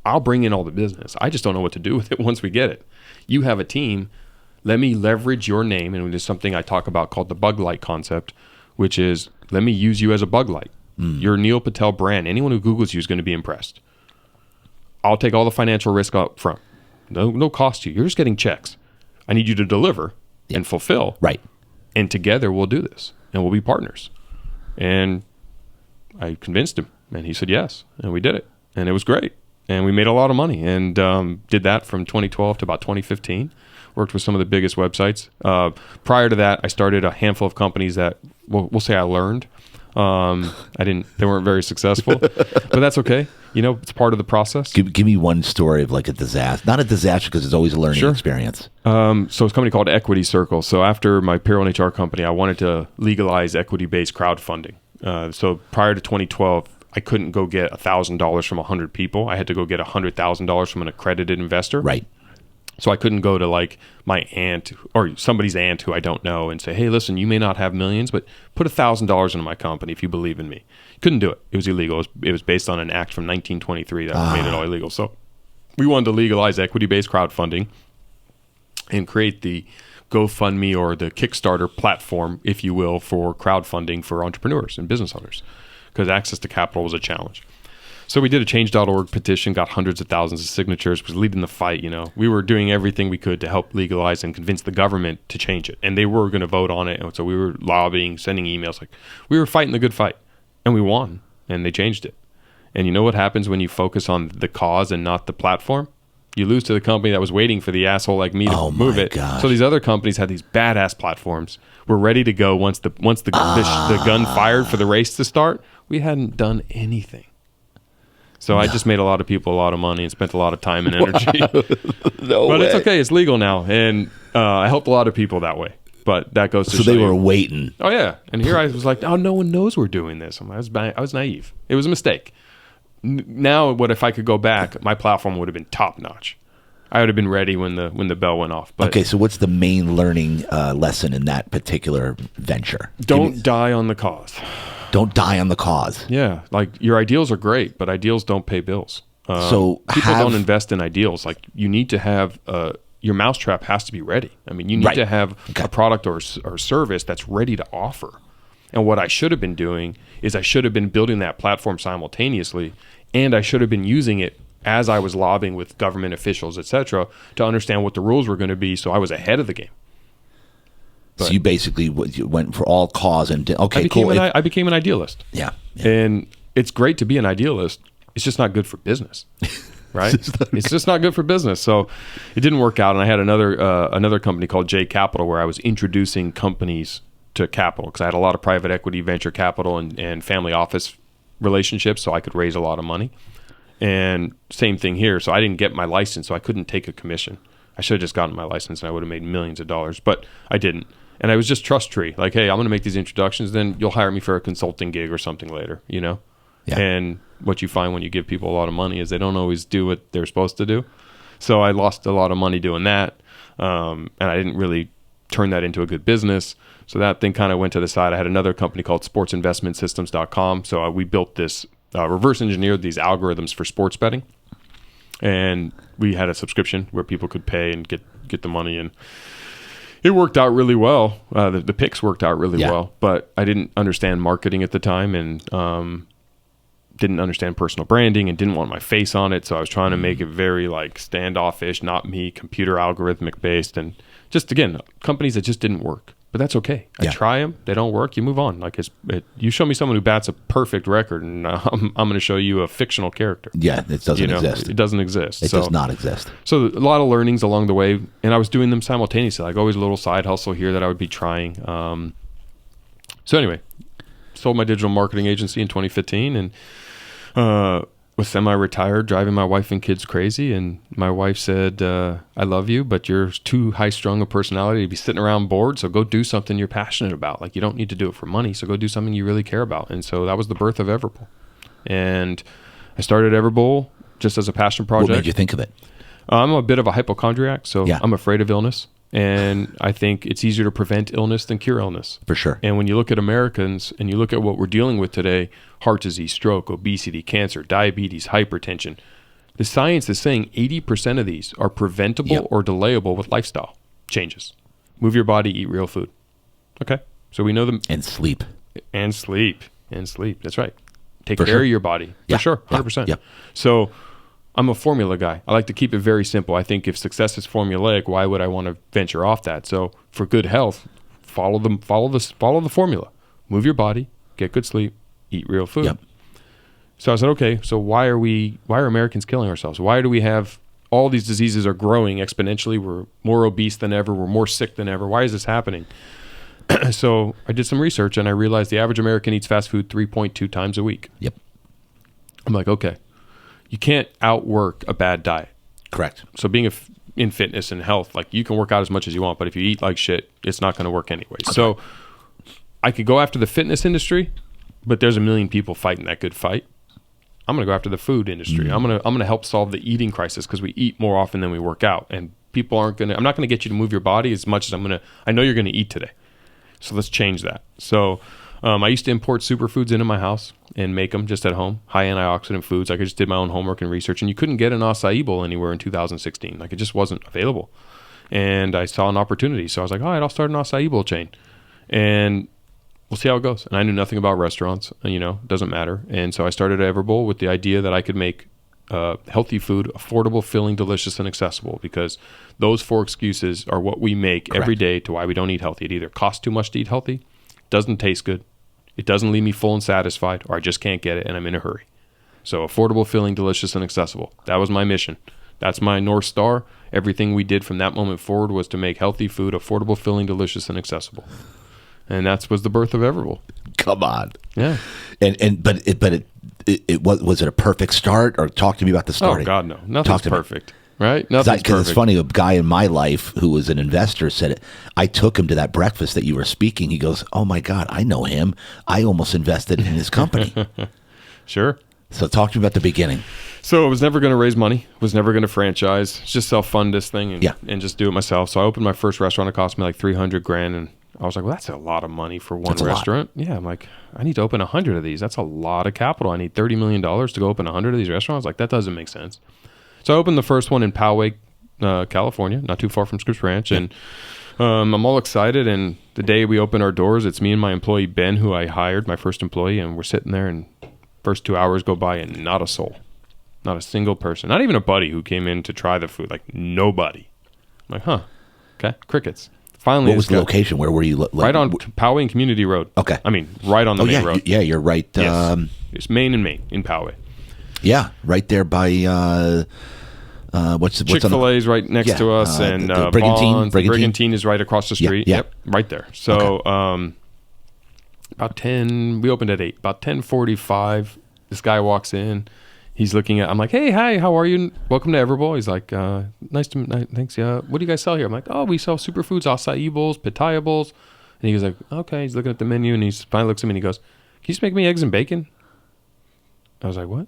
I'll bring in all the business. I just don't know what to do with it once we get it. You have a team. Let me leverage your name, and there's something I talk about called the bug light concept, which is, let me use you as a bug light. You're a Neil Patel brand. Anyone who Googles you is going to be impressed. I'll take all the financial risk up front. No cost to you. You're just getting checks. I need you to deliver and fulfill.
Right.
And together we'll do this and we'll be partners. And I convinced him and he said yes. And we did it. And it was great. And we made a lot of money and did that from 2012 to about 2015. Worked with some of the biggest websites. Prior to that, I started a handful of companies that we'll say I learned. They weren't very successful, but that's okay. It's part of the process.
Give me one story of like a disaster. Not a disaster because it's always a learning experience.
So it's a company called Equity Circle. So after my payroll and HR company, I wanted to legalize equity-based crowdfunding. So prior to 2012, I couldn't go get $1,000 from 100 people. I had to go get $100,000 from an accredited investor.
Right.
So I couldn't go to like my aunt or somebody's aunt who I don't know and say, hey, listen, you may not have millions, but put $1,000 into my company if you believe in me. Couldn't do it. It was illegal. It was based on an act from 1923 that made it all illegal. So we wanted to legalize equity-based crowdfunding and create the GoFundMe or the Kickstarter platform, if you will, for crowdfunding for entrepreneurs and business owners because access to capital was a challenge. So we did a change.org petition, got hundreds of thousands of signatures, was leading the fight. We were doing everything we could to help legalize and convince the government to change it. And they were going to vote on it. And so we were lobbying, sending emails. Like we were fighting the good fight and we won and they changed it. And you know what happens when you focus on the cause and not the platform? You lose to the company that was waiting for the asshole like me to move it.
Gosh.
So these other companies had these badass platforms. We're ready to go once the gun fired for the race to start. We hadn't done anything. So I just made a lot of people a lot of money and spent a lot of time and energy. But it's okay. It's legal now. And I helped a lot of people that way. But that goes to
So they were waiting.
Oh, yeah. And here I was like, oh, no one knows we're doing this. I was naive. It was a mistake. Now, what if I could go back, my platform would have been top notch. I would have been ready when the bell went off. But
okay, so what's the main learning lesson in that particular venture?
Don't die on the cause.
Don't die on the cause.
Yeah, like your ideals are great, but ideals don't pay bills. So people don't invest in ideals. Like you need to have your mousetrap has to be ready. I mean, you need to have a product or service that's ready to offer. And what I should have been doing is I should have been building that platform simultaneously, and I should have been using it as I was lobbying with government officials, et cetera, to understand what the rules were going to be. So I was ahead of the game. But
so you basically went for all cause and
I became an idealist.
Yeah.
And it's great to be an idealist. It's just not good for business, right? It's just not good for business. So it didn't work out. And I had another company called J Capital where I was introducing companies to capital because I had a lot of private equity, venture capital, and family office relationships, so I could raise a lot of money. And same thing here. So I didn't get my license, so I couldn't take a commission. I should have just gotten my license and I would have made millions of dollars, but I didn't. And I was just trust tree. Like, hey, I'm going to make these introductions, then you'll hire me for a consulting gig or something later, Yeah. And what you find when you give people a lot of money is they don't always do what they're supposed to do. So I lost a lot of money doing that. And I didn't really turn that into a good business. So that thing kind of went to the side. I had another company called sportsinvestmentsystems.com. So we built this, reverse engineered these algorithms for sports betting. And we had a subscription where people could pay and get the money. And it worked out really well. The picks worked out really well. But I didn't understand marketing at the time and didn't understand personal branding and didn't want my face on it. So I was trying to make it very like standoffish, not me, computer algorithmic based. And just, again, companies that just didn't work. But that's okay. I try them. They don't work. You move on. Like you show me someone who bats a perfect record, and I'm going to show you a fictional character.
Yeah, it doesn't exist.
It doesn't exist.
It does not exist.
So a lot of learnings along the way, and I was doing them simultaneously. Like always a little side hustle here that I would be trying. So anyway, sold my digital marketing agency in 2015, and was semi-retired, driving my wife and kids crazy. And my wife said, I love you, but you're too high-strung a personality to be sitting around bored, so go do something you're passionate about. Like, you don't need to do it for money, so go do something you really care about. And so that was the birth of EverBowl. And I started EverBowl just as a passion project.
What made you think of it?
I'm a bit of a hypochondriac, so I'm afraid of illness. And I think it's easier to prevent illness than cure illness.
For sure.
And when you look at Americans and you look at what we're dealing with today, heart disease, stroke, obesity, cancer, diabetes, hypertension, the science is saying 80% of these are preventable or delayable with lifestyle changes. Move your body, eat real food. Okay. So we know them.
And sleep.
And sleep. That's right. Take
For
care
sure.
of your body.
Yeah.
For sure.
Yeah.
100%.
Yeah.
So I'm a formula guy. I like to keep it very simple. I think if success is formulaic, why would I want to venture off that? So for good health, follow the formula. Move your body, get good sleep, eat real food.
Yep.
So I said, okay, so why are Americans killing ourselves? Why do we have all these diseases are growing exponentially? We're more obese than ever. We're more sick than ever. Why is this happening? So I did some research and I realized the average American eats fast food 3.2 times a week.
Yep.
I'm like, okay, you can't outwork a bad diet.
Correct.
So being in fitness and health, like you can work out as much as you want, but if you eat like shit, it's not going to work anyway. Okay. So I could go after the fitness industry, but there's a million people fighting that good fight. I'm going to go after the food industry. I'm going to help solve the eating crisis because we eat more often than we work out, and people aren't going to. I'm not going to get you to move your body as much as I know you're going to eat today. So let's change that. So I used to import superfoods into my house and make them just at home, high antioxidant foods. Like I just did my own homework and research, and you couldn't get an acai bowl anywhere in 2016. Like it just wasn't available. And I saw an opportunity. So I was like, all right, I'll start an acai bowl chain. And we'll see how it goes. And I knew nothing about restaurants, doesn't matter. And so I started EverBowl with the idea that I could make healthy food affordable, filling, delicious, and accessible, because those 4 excuses are what we make
Correct.
every day to why we don't eat healthy. It either costs too much to eat healthy, doesn't taste good, it doesn't leave me full and satisfied, or I just can't get it and I'm in a hurry. So affordable, filling, delicious, and accessible. That was my mission. That's my North Star. Everything we did from that moment forward was to make healthy food affordable, filling, delicious, and accessible. And that was the birth of EverBowl.
Come on.
Yeah.
But it was it a perfect start? Or talk to me about the starting.
Oh God, no. Nothing's perfect. Right? Nothing's perfect.
Because it's funny, a guy in my life who was an investor said it. I took him to that breakfast that you were speaking. He goes, "Oh my God, I know him. I almost invested in his company."
Sure.
So talk to me about the beginning.
So I was never going to raise money, was never going to franchise, just self-fund this thing and just do it myself. So I opened my first restaurant. It cost me like $300,000, and I was like, well, that's a lot of money for one restaurant. Yeah, I'm like, I need to open 100 of these. That's a lot of capital. I need $30 million to go open 100 of these restaurants. Like, that doesn't make sense. So I opened the first one in Poway, California, not too far from Scripps Ranch. And I'm all excited. And the day we open our doors, it's me and my employee, Ben, who I hired, my first employee. And we're sitting there, and first 2 hours go by and not a soul, not a single person, not even a buddy who came in to try the food. Like, nobody. I'm like, huh, okay, crickets. Finally,
what was the location? Where were you?
Right on Poway and Community Road.
Okay.
I mean, right on the main road.
Yeah, you're right.
Yes. It's Main and Main in Poway.
Yeah, right there by what's
Chick-fil-A is right next to us, and Brigantine is right across the street.
Yeah.
Yep, right there. So about 10, we opened at 8. About 10:45, this guy walks in. He's looking at, I'm like, hey, hi, how are you? Welcome to EverBowl. He's like, nice to meet, thanks. Yeah. What do you guys sell here? I'm like, oh, we sell superfoods, acai bowls, pitaya bowls. And he was like, okay. He's looking at the menu, and he finally looks at me and he goes, can you just make me eggs and bacon? I was like, what?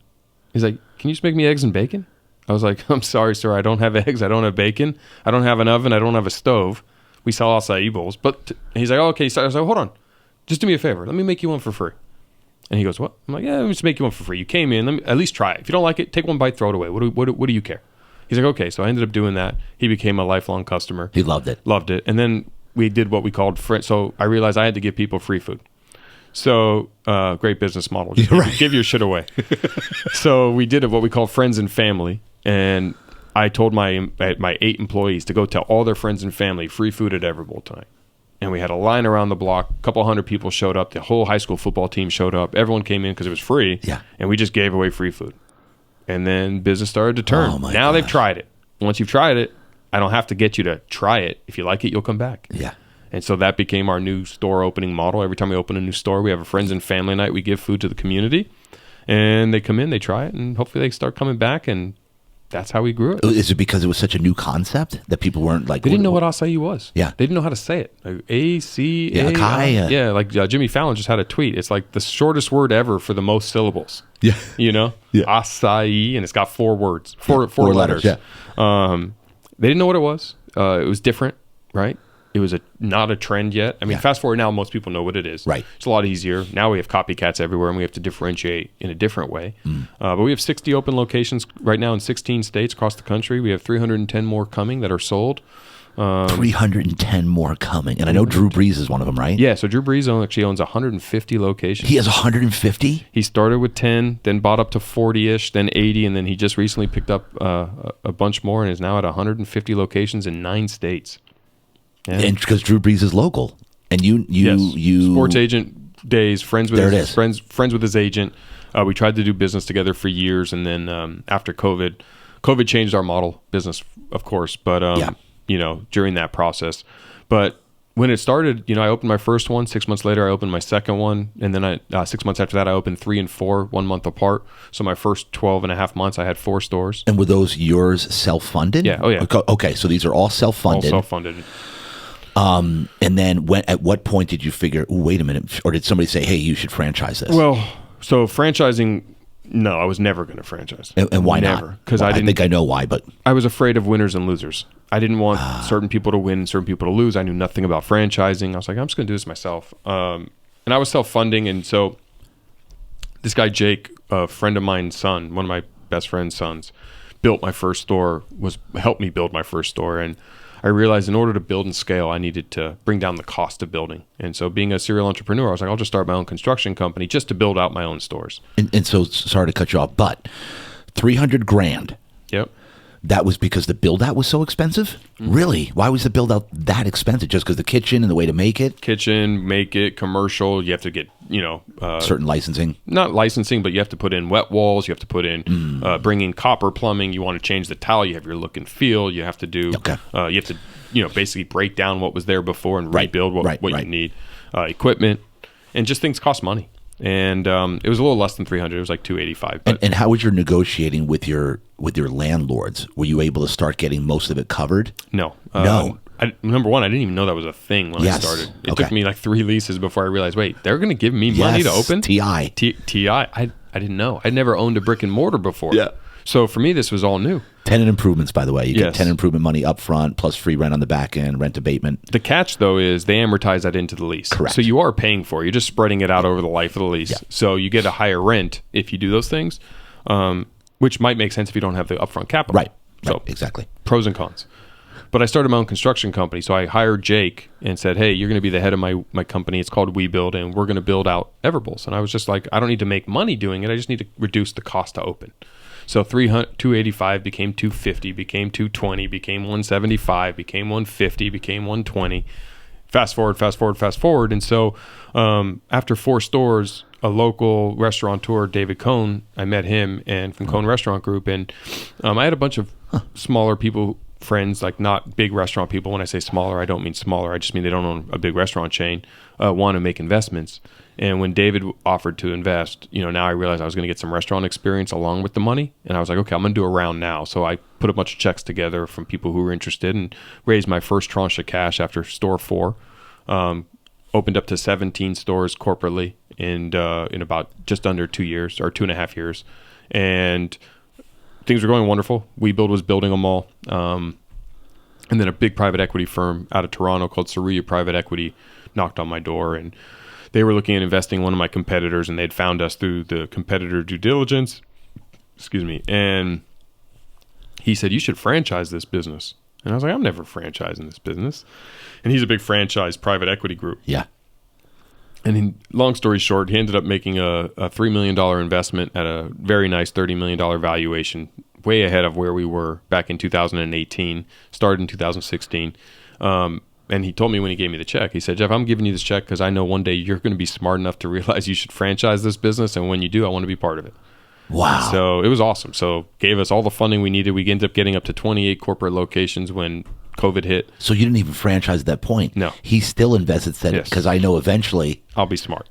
He's like, can you just make me eggs and bacon? I was like, I'm sorry, sir. I don't have eggs. I don't have bacon. I don't have an oven. I don't have a stove. We sell acai bowls. But he's like, oh, okay. So I was like, hold on. Just do me a favor. Let me make you one for free. And he goes, what? I'm like, yeah, let me just make you one for free. You came in. Let me at least try it. If you don't like it, take one bite, throw it away. What do you care? He's like, okay. So I ended up doing that. He became a lifelong customer.
He loved it.
Loved it. And then we did what we called so I realized I had to give people free food. So great business model. Just give your shit away. So we did what we call friends and family. And I told my 8 employees to go tell all their friends and family free food at EverBowl tonight. And we had a line around the block. A couple hundred people showed up. The whole high school football team showed up. Everyone came in because it was free.
Yeah.
And we just gave away free food. And then business started to turn.
Oh my
now
gosh.
They've tried it. Once you've tried it, I don't have to get you to try it. If you like it, you'll come back.
Yeah.
And so that became our new store opening model. Every time we open a new store, we have a friends and family night. We give food to the community. And they come in, they try it, and hopefully they start coming back. And that's how we grew it.
Is it because it was such a new concept that people weren't like...
They didn't know what acai was.
Yeah.
They didn't know how to say it. Like A-C-A.
Yeah, acai.
Yeah, like Jimmy Fallon just had a tweet. It's like the shortest word ever for the most syllables.
Yeah.
You know?
Yeah.
Acai, and it's got 4 words. Four letters.
Yeah.
They didn't know what it was. It was different, right? It was not a trend yet. I mean, fast forward now, most people know what it is.
Right.
It's a lot easier. Now we have copycats everywhere, and we have to differentiate in a different way. But we have 60 open locations right now in 16 states across the country. We have 310 more coming that are sold.
310 more coming. And I know Drew Brees is one of them, right?
Yeah, so Drew Brees actually owns 150 locations.
He has 150?
He started with 10, then bought up to 40-ish, then 80, and then he just recently picked up a bunch more and is now at 150 locations in 9 states. Yeah.
And because Drew Brees is local. And you
sports agent days, friends with friends with his agent. We tried to do business together for years, and then after COVID changed our model business, of course, but during that process. But when it started, I opened my first one. 6 months later, I opened my second one. And then 6 months after that, I opened 3 and 4, 1 month apart. So my first 12 and a half months, I had 4 stores.
And were those yours self-funded?
Yeah. Oh, yeah.
Okay. So these are all self-funded.
All self-funded.
And then at what point did you figure, wait a minute, or did somebody say, hey, you should franchise this?
Well, so franchising, no, I was never going to franchise.
And why
never?
not?
Because
I think I know why, but
I was afraid of winners and losers. I didn't want certain people to win, certain people to lose. I knew nothing about franchising. I was like, I'm just going to do this myself. And I was self-funding. And so this guy, Jake, a friend of mine's son, one of my best friend's sons, helped me build my first store. And I realized in order to build and scale, I needed to bring down the cost of building. And so being a serial entrepreneur, I was like, I'll just start my own construction company just to build out my own stores.
And so, sorry to cut you off, but $300,000.
Yep.
That was because the build out was so expensive? Mm-hmm. Really? Why was the build out that expensive? Just because the kitchen and the way to make it?
Kitchen, make it, commercial. You have to get,
certain licensing.
Not licensing, but you have to put in wet walls. You have to put in, bring in copper plumbing. You want to change the tile. You have your look and feel. You have to do, you have to, basically break down what was there before and rebuild what you need. Equipment. And just things cost money. And it was a little less than 300. It was like 285.
And how was your negotiating with your landlords? Were you able to start getting most of it covered?
No.
No.
Number one, I didn't even know that was a thing when I started. It took me like 3 leases before I realized, wait, they're going to give me money to open?
TI.
TI. I didn't know. I'd never owned a brick and mortar before.
Yeah.
So for me, this was all new.
Tenant improvements, by the way. You get tenant improvement money up front, plus free rent on the back end, rent abatement.
The catch, though, is they amortize that into the lease.
Correct.
So you are paying for it. You're just spreading it out over the life of the lease. Yeah. So you get a higher rent if you do those things, which might make sense if you don't have the upfront capital.
Right.
So
exactly.
Pros and cons. But I started my own construction company. So I hired Jake and said, hey, you're going to be the head of my company. It's called WeBuild, and we're going to build out EverBowls. And I was just like, I don't need to make money doing it. I just need to reduce the cost to open. So 285 became 250, became 220, became 175, became 150, became 120. Fast forward. And so after 4 stores, a local restaurateur, David Cohn, I met him and from Cohn Restaurant Group. And I had a bunch of smaller people, friends, like not big restaurant people. When I say smaller, I don't mean smaller. I just mean they don't own a big restaurant chain, want to make investments. And when David offered to invest, now I realized I was going to get some restaurant experience along with the money. And I was like, okay, I'm going to do a round now. So I put a bunch of checks together from people who were interested and raised my first tranche of cash after store 4. Opened up to 17 stores corporately in about just under 2 years or 2.5 years. And things were going wonderful. WeBuild was building them all. And then a big private equity firm out of Toronto called Saruya Private Equity knocked on my door, and they were looking at investing in one of my competitors, and they'd found us through the competitor due diligence. Excuse me. And he said, you should franchise this business. And I was like, I'm never franchising this business. And he's a big franchise private equity group.
Yeah.
And long story short, he ended up making a $3 million investment at a very nice $30 million valuation, way ahead of where we were back in 2018, started in 2016. And he told me when he gave me the check, he said, Jeff, I'm giving you this check because I know one day you're going to be smart enough to realize you should franchise this business. And when you do, I want to be part of it.
Wow.
So it was awesome. So gave us all the funding we needed. We ended up getting up to 28 corporate locations when COVID hit.
So you didn't even franchise at that point?
No.
He still invested, said it, because I know eventually
I'll be smart.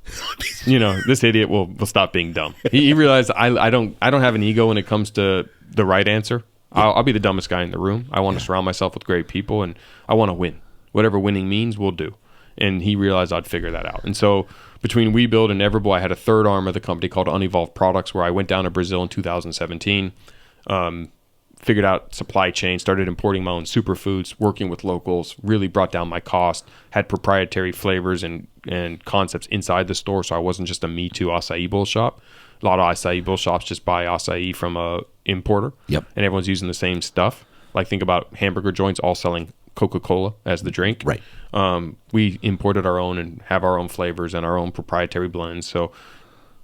This idiot will stop being dumb. He realized I don't have an ego when it comes to the right answer. Yeah. I'll be the dumbest guy in the room. I want to surround myself with great people, and I want to win. Whatever winning means, we'll do. And he realized I'd figure that out. And so between WeBuild and EverBowl, I had a third arm of the company called Unevolved Products, where I went down to Brazil in 2017, figured out supply chain, started importing my own superfoods, working with locals, really brought down my cost, had proprietary flavors and concepts inside the store, so I wasn't just a Me Too acai bowl shop. A lot of acai bowl shops just buy acai from a importer,
and
everyone's using the same stuff. Like think about hamburger joints all selling Coca-Cola as the drink.
Right.
We imported our own and have our own flavors and our own proprietary blends. So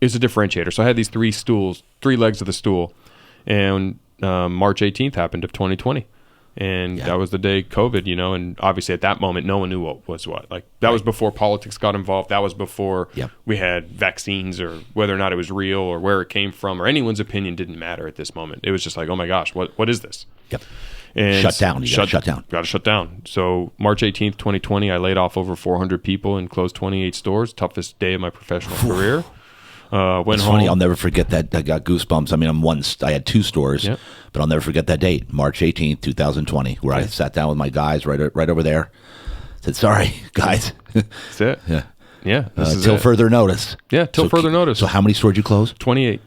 it's a differentiator. So I had these three legs of the stool, and March 18th happened of 2020. And that was the day COVID, and obviously at that moment, no one knew what was what. Like that was before politics got involved. That was before we had vaccines, or whether or not it was real, or where it came from, or anyone's opinion didn't matter at this moment. It was just like, oh my gosh, what is this?
Yep.
And
shut down. You got to
shut down. So March 18th, 2020, I laid off over 400 people and closed 28 stores. Toughest day of my professional career. Went home.
Funny, I'll never forget that. I got goosebumps. I mean, I had 2 stores, but I'll never forget that date, March 18th, 2020, where I sat down with my guys right over there. Said, sorry, guys.
That's it. Yeah.
Till further notice.
Yeah, till further notice.
So how many stores did you close?
28.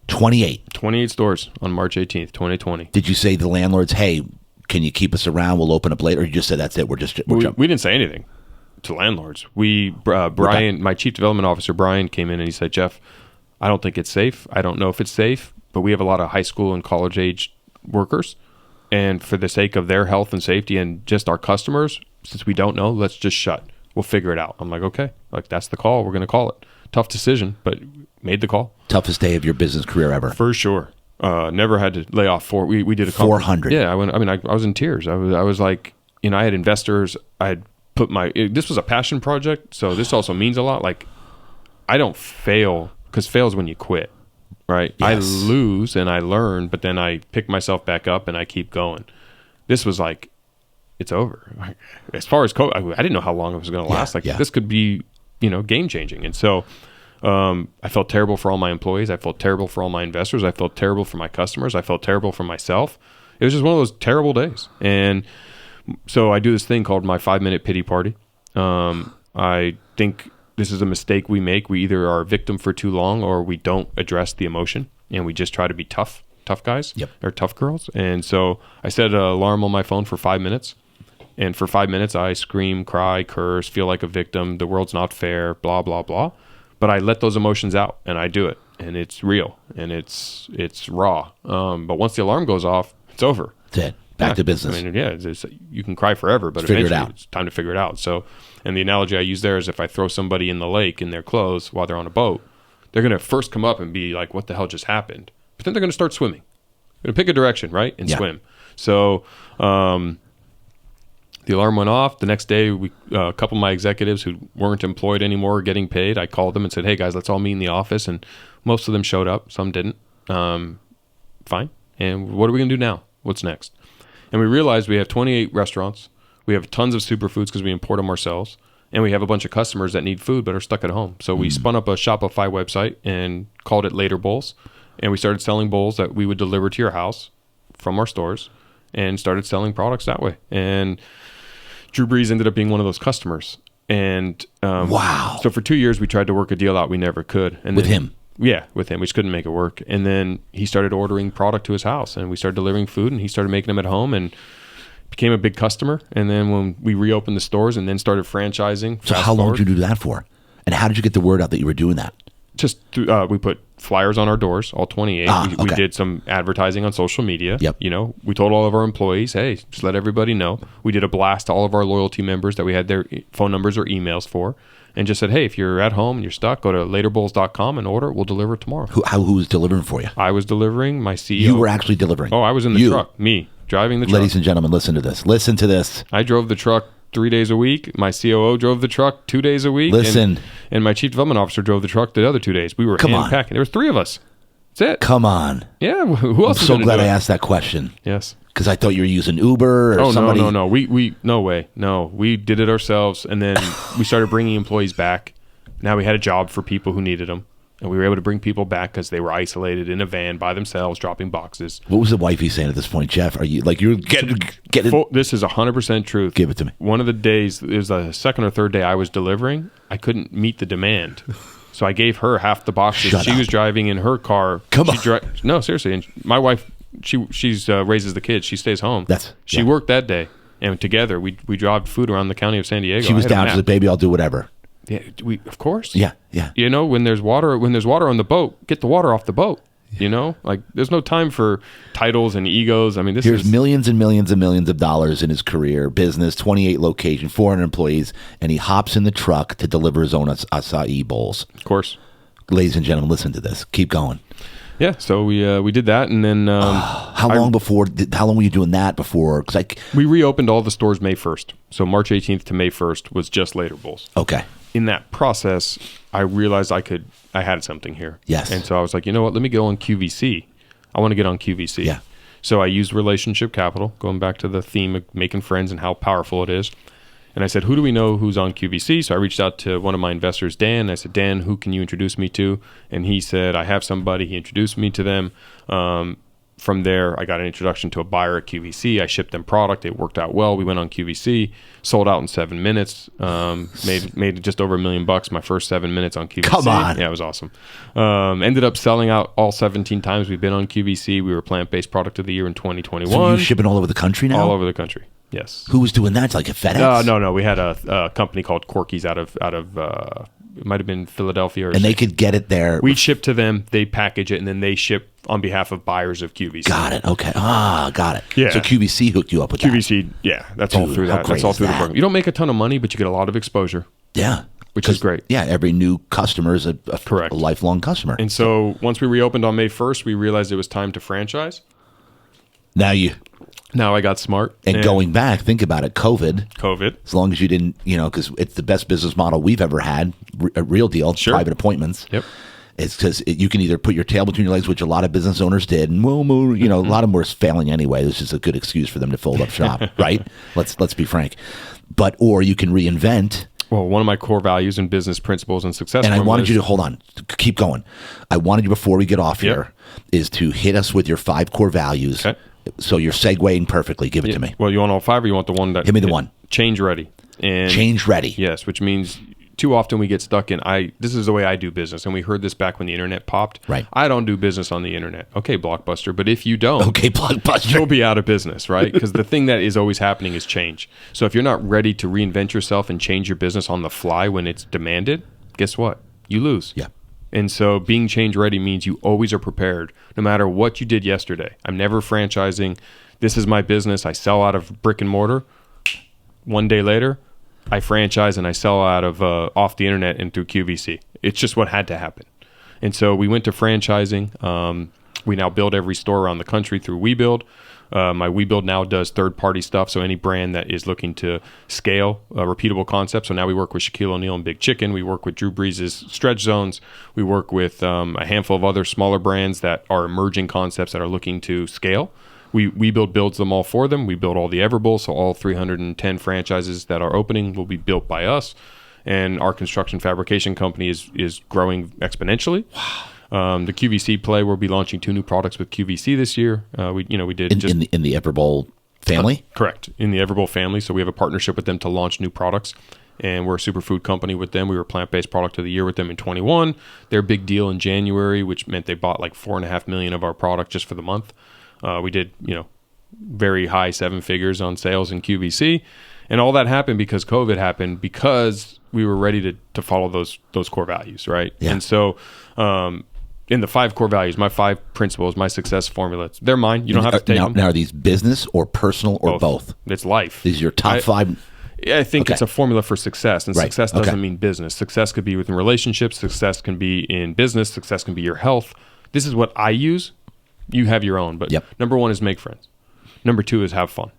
28
stores on March 18th, 2020.
Did you say to the landlords, hey, can you keep us around? We'll open up later. Or you just said, that's it. We
didn't say anything to landlords. Brian, my chief development officer, Brian, came in and he said, Jeff, I don't think it's safe. I don't know if it's safe, but we have a lot of high school and college age workers. And for the sake of their health and safety and just our customers, since we don't know, let's just shut. We'll figure it out. I'm like, okay, like that's the call. We're going to call it. Tough decision, but made the call.
Toughest day of your business career ever.
For sure. Never had to lay off we did a
400.
Yeah. I was in tears. I was like, I had investors. I had put this was a passion project. So this also means a lot. Like I don't fail, because fail is when you quit, right? Yes. I lose and I learn, but then I pick myself back up and I keep going. This was like, it's over. As far as I didn't know how long it was going to last. This could be, game changing. And so I felt terrible for all my employees. I felt terrible for all my investors. I felt terrible for my customers. I felt terrible for myself. It was just one of those terrible days. And so I do this thing called my 5-minute pity party. I think this is a mistake we make. We either are a victim for too long, or we don't address the emotion, and we just try to be tough guys or tough girls. And so I set an alarm on my phone for 5 minutes. And for 5 minutes, I scream, cry, curse, feel like a victim. The world's not fair, blah, blah, blah. But I let those emotions out, and I do it. And it's real, and it's raw. But once the alarm goes off, it's over.
That's it. Back to business.
I mean, you can cry forever, but eventually it's time to figure it out. So, and the analogy I use there is if I throw somebody in the lake in their clothes while they're on a boat, they're going to first come up and be like, what the hell just happened? But then they're going to start swimming. They're going to pick a direction, right? And swim. So, the alarm went off. The next day, a couple of my executives who weren't employed anymore were getting paid. I called them and said, hey, guys, let's all meet in the office. And most of them showed up. Some didn't. Fine. And what are we going to do now? What's next? And we realized we have 28 restaurants. We have tons of superfoods because we import them ourselves. And we have a bunch of customers that need food but are stuck at home. So we spun up a Shopify website and called it Later Bowls. And we started selling bowls that we would deliver to your house from our stores, and started selling products that way. And Drew Brees ended up being one of those customers. And
wow.
So for 2 years, we tried to work a deal out. We never could. And
with him?
Yeah, with him. We just couldn't make it work. And then he started ordering product to his house, and we started delivering food, and he started making them at home and became a big customer. And then when we reopened the stores and then started franchising.
So how long did you do that for? And how did you get the word out that you were doing that?
Just we put flyers on our doors, all 28. We did some advertising on social media.
Yep.
We told all of our employees, hey, just let everybody know. We did a blast to all of our loyalty members that we had their phone numbers or emails for, and just said, hey, if you're at home and you're stuck, go to laterbowls.com and order. We'll deliver it tomorrow.
Who was delivering for you?
I was delivering. My CEO.
You were actually delivering?
Oh, I was in the truck. Me, driving the truck.
Ladies and gentlemen, listen to this. Listen to this.
I drove the truck 3 days a week. My COO drove the truck 2 days a week.
Listen.
And my chief development officer drove the truck the other 2 days. We were hand-packing. There was 3 of us. That's it.
Come on.
Yeah. Who else?
I'm so glad I asked that question.
Yes.
Because I thought you were using Uber or somebody.
No. We no way. No, we did it ourselves, and then we started bringing employees back. Now we had a job for people who needed them, and we were able to bring people back because they were isolated in a van by themselves, dropping boxes.
What was the wifey saying at this point, Jeff? Are you like you're getting?
This is 100% truth.
Give it to me.
One of the days, it was the second or third day I was delivering. I couldn't meet the demand, so I gave her half the boxes. She was driving in her car.
Come on.
No, seriously. And my wife, she's raises the kids. She stays home. She worked that day, and together we drove food around the county of San Diego.
She was down. She said, "Baby, I'll do whatever."
Yeah, of course.
Yeah.
When there's water on the boat, get the water off the boat. You know, like there's no time for titles and egos. I mean,
Here's millions and millions and millions of dollars in his career, business, 28 locations, 400 employees, and he hops in the truck to deliver his own acai bowls.
Of course.
Ladies and gentlemen, listen to this. Keep going.
Yeah, so we did that, and then
how long were you doing that before? Because
we reopened all the stores May 1st. So March 18th to May 1st was just Later Bowls.
Okay.
In that process, I realized I had something here.
Yes.
And so I was like, you know what? Let me go on QVC. I want to get on QVC.
Yeah.
So I used relationship capital, going back to the theme of making friends and how powerful it is. And I said, who do we know who's on QVC? So I reached out to one of my investors, Dan. I said, Dan, who can you introduce me to? And he said, I have somebody. He introduced me to them. From there, I got an introduction to a buyer at QVC. I shipped them product. It worked out well. We went on QVC, sold out in 7 minutes, made just over $1 million my first 7 minutes on QVC.
Come on.
Yeah, it was awesome. Ended up selling out all 17 times we've been on QVC. We were Plant-Based Product of the Year in 2021.
So you're shipping all over the country now?
All over the country, yes.
Who was doing that? Like a FedEx?
No. We had a company called Corky's out of it might have been Philadelphia.
And they could get it there.
We ship to them, they package it, and then they ship on behalf of buyers of QVC.
Got it. Okay. Got it.
Yeah.
So QVC hooked you up with
QVC, yeah, that's all through that. That's all through the program. You don't make a ton of money, but you get a lot of exposure.
Yeah.
Which is great.
Yeah, every new customer is a
Correct.
lifelong customer.
And so once we reopened on May 1st, we realized it was time to franchise. Now I got smart.
And going back, think about it, COVID. As long as you didn't, because it's the best business model we've ever had, a real deal,
sure.
Private appointments.
Yep.
It's because you can either put your tail between your legs, which a lot of business owners did, and a lot of them were failing anyway. This is a good excuse for them to fold up shop, right? Let's be frank. Or you can reinvent.
Well, one of my core values and business principles and success.
And I wanted you to hold on, keep going. I wanted you before we get off here is to hit us with your 5 core values. Okay. So you're segueing perfectly. Give it to me.
Well, you want all 5, or you want the one that?
Give me the one.
Change ready. And
change ready.
Yes, which means too often we get stuck in this is the way I do business, and we heard this back when the internet popped.
Right.
I don't do business on the internet. Okay, Blockbuster, but if you don't,
okay, Blockbuster,
you'll be out of business, right? Because the thing that is always happening is change. So if you're not ready to reinvent yourself and change your business on the fly when it's demanded, guess what? You lose.
Yeah.
And so being change ready means you always are prepared, no matter what you did yesterday. I'm never franchising. This is my business. I sell out of brick and mortar. One day later, I franchise and I sell out of off the internet and through QVC. It's just what had to happen. And so we went to franchising. We now build every store around the country through WeBuild. My WeBuild now does third-party stuff, so any brand that is looking to scale a repeatable concept. So now we work with Shaquille O'Neal and Big Chicken. We work with Drew Brees' Stretch Zones. We work with a handful of other smaller brands that are emerging concepts that are looking to scale. WeBuild builds them all for them. We build all the EverBowl, so all 310 franchises that are opening will be built by us. And our construction fabrication company is growing exponentially. Wow. The QVC play, we'll be launching 2 new products with QVC this year. We did
in the EverBowl family.
Correct, in the EverBowl family. So we have a partnership with them to launch new products, and we're a superfood company with them. We were Plant-Based Product of the Year with them in 21. Their big deal in January, which meant they bought like $4.5 million of our product just for the month. We did very high 7 figures on sales in QVC, and all that happened because COVID happened, because we were ready to follow those core values, right?
Yeah.
And so. In the 5 core values, my 5 principles, my success formulas, they're mine. You don't have to take them.
Now, are these business or personal or both?
It's life.
These are your top 5?
I think it's a formula for success, and
right.
success doesn't mean business. Success could be within relationships. Success can be in business. Success can be your health. This is what I use. You have your own. But number 1 is make friends. Number 2 is have fun.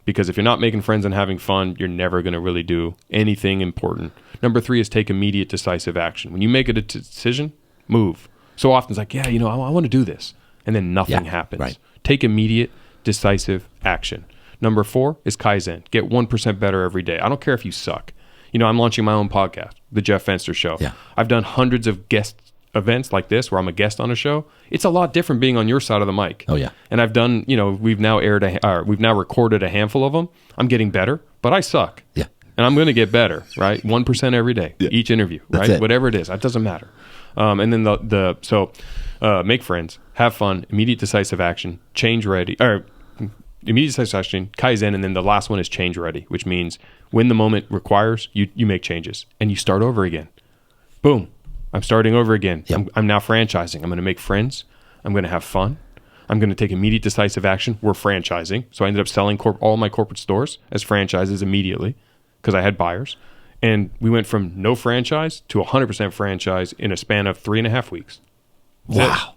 Because if you're not making friends and having fun, you're never going to really do anything important. Number 3 is take immediate, decisive action. When you make a decision, move. So often it's like, I want to do this. And then nothing happens.
Right.
Take immediate, decisive action. Number 4 is Kaizen. Get 1% better every day. I don't care if you suck. I'm launching my own podcast, The Jeff Fenster Show.
Yeah.
I've done hundreds of guest events like this where I'm a guest on a show. It's a lot different being on your side of the mic.
Oh, yeah.
And I've done, we've now recorded a handful of them. I'm getting better, but I suck.
Yeah.
And I'm going to get better, right? 1% every day, each interview, right?
That's it.
Whatever it is, it doesn't matter. And then make friends, have fun, immediate decisive action, immediate decisive action, Kaizen, and then the last one is change ready, which means when the moment requires, you make changes and you start over again. Boom. I'm starting over again.
Yep.
I'm now franchising. I'm going to make friends. I'm going to have fun. I'm going to take immediate decisive action. We're franchising. So I ended up selling all my corporate stores as franchises immediately because I had buyers. And we went from no franchise to 100% franchise in a span of 3.5 weeks.
Wow.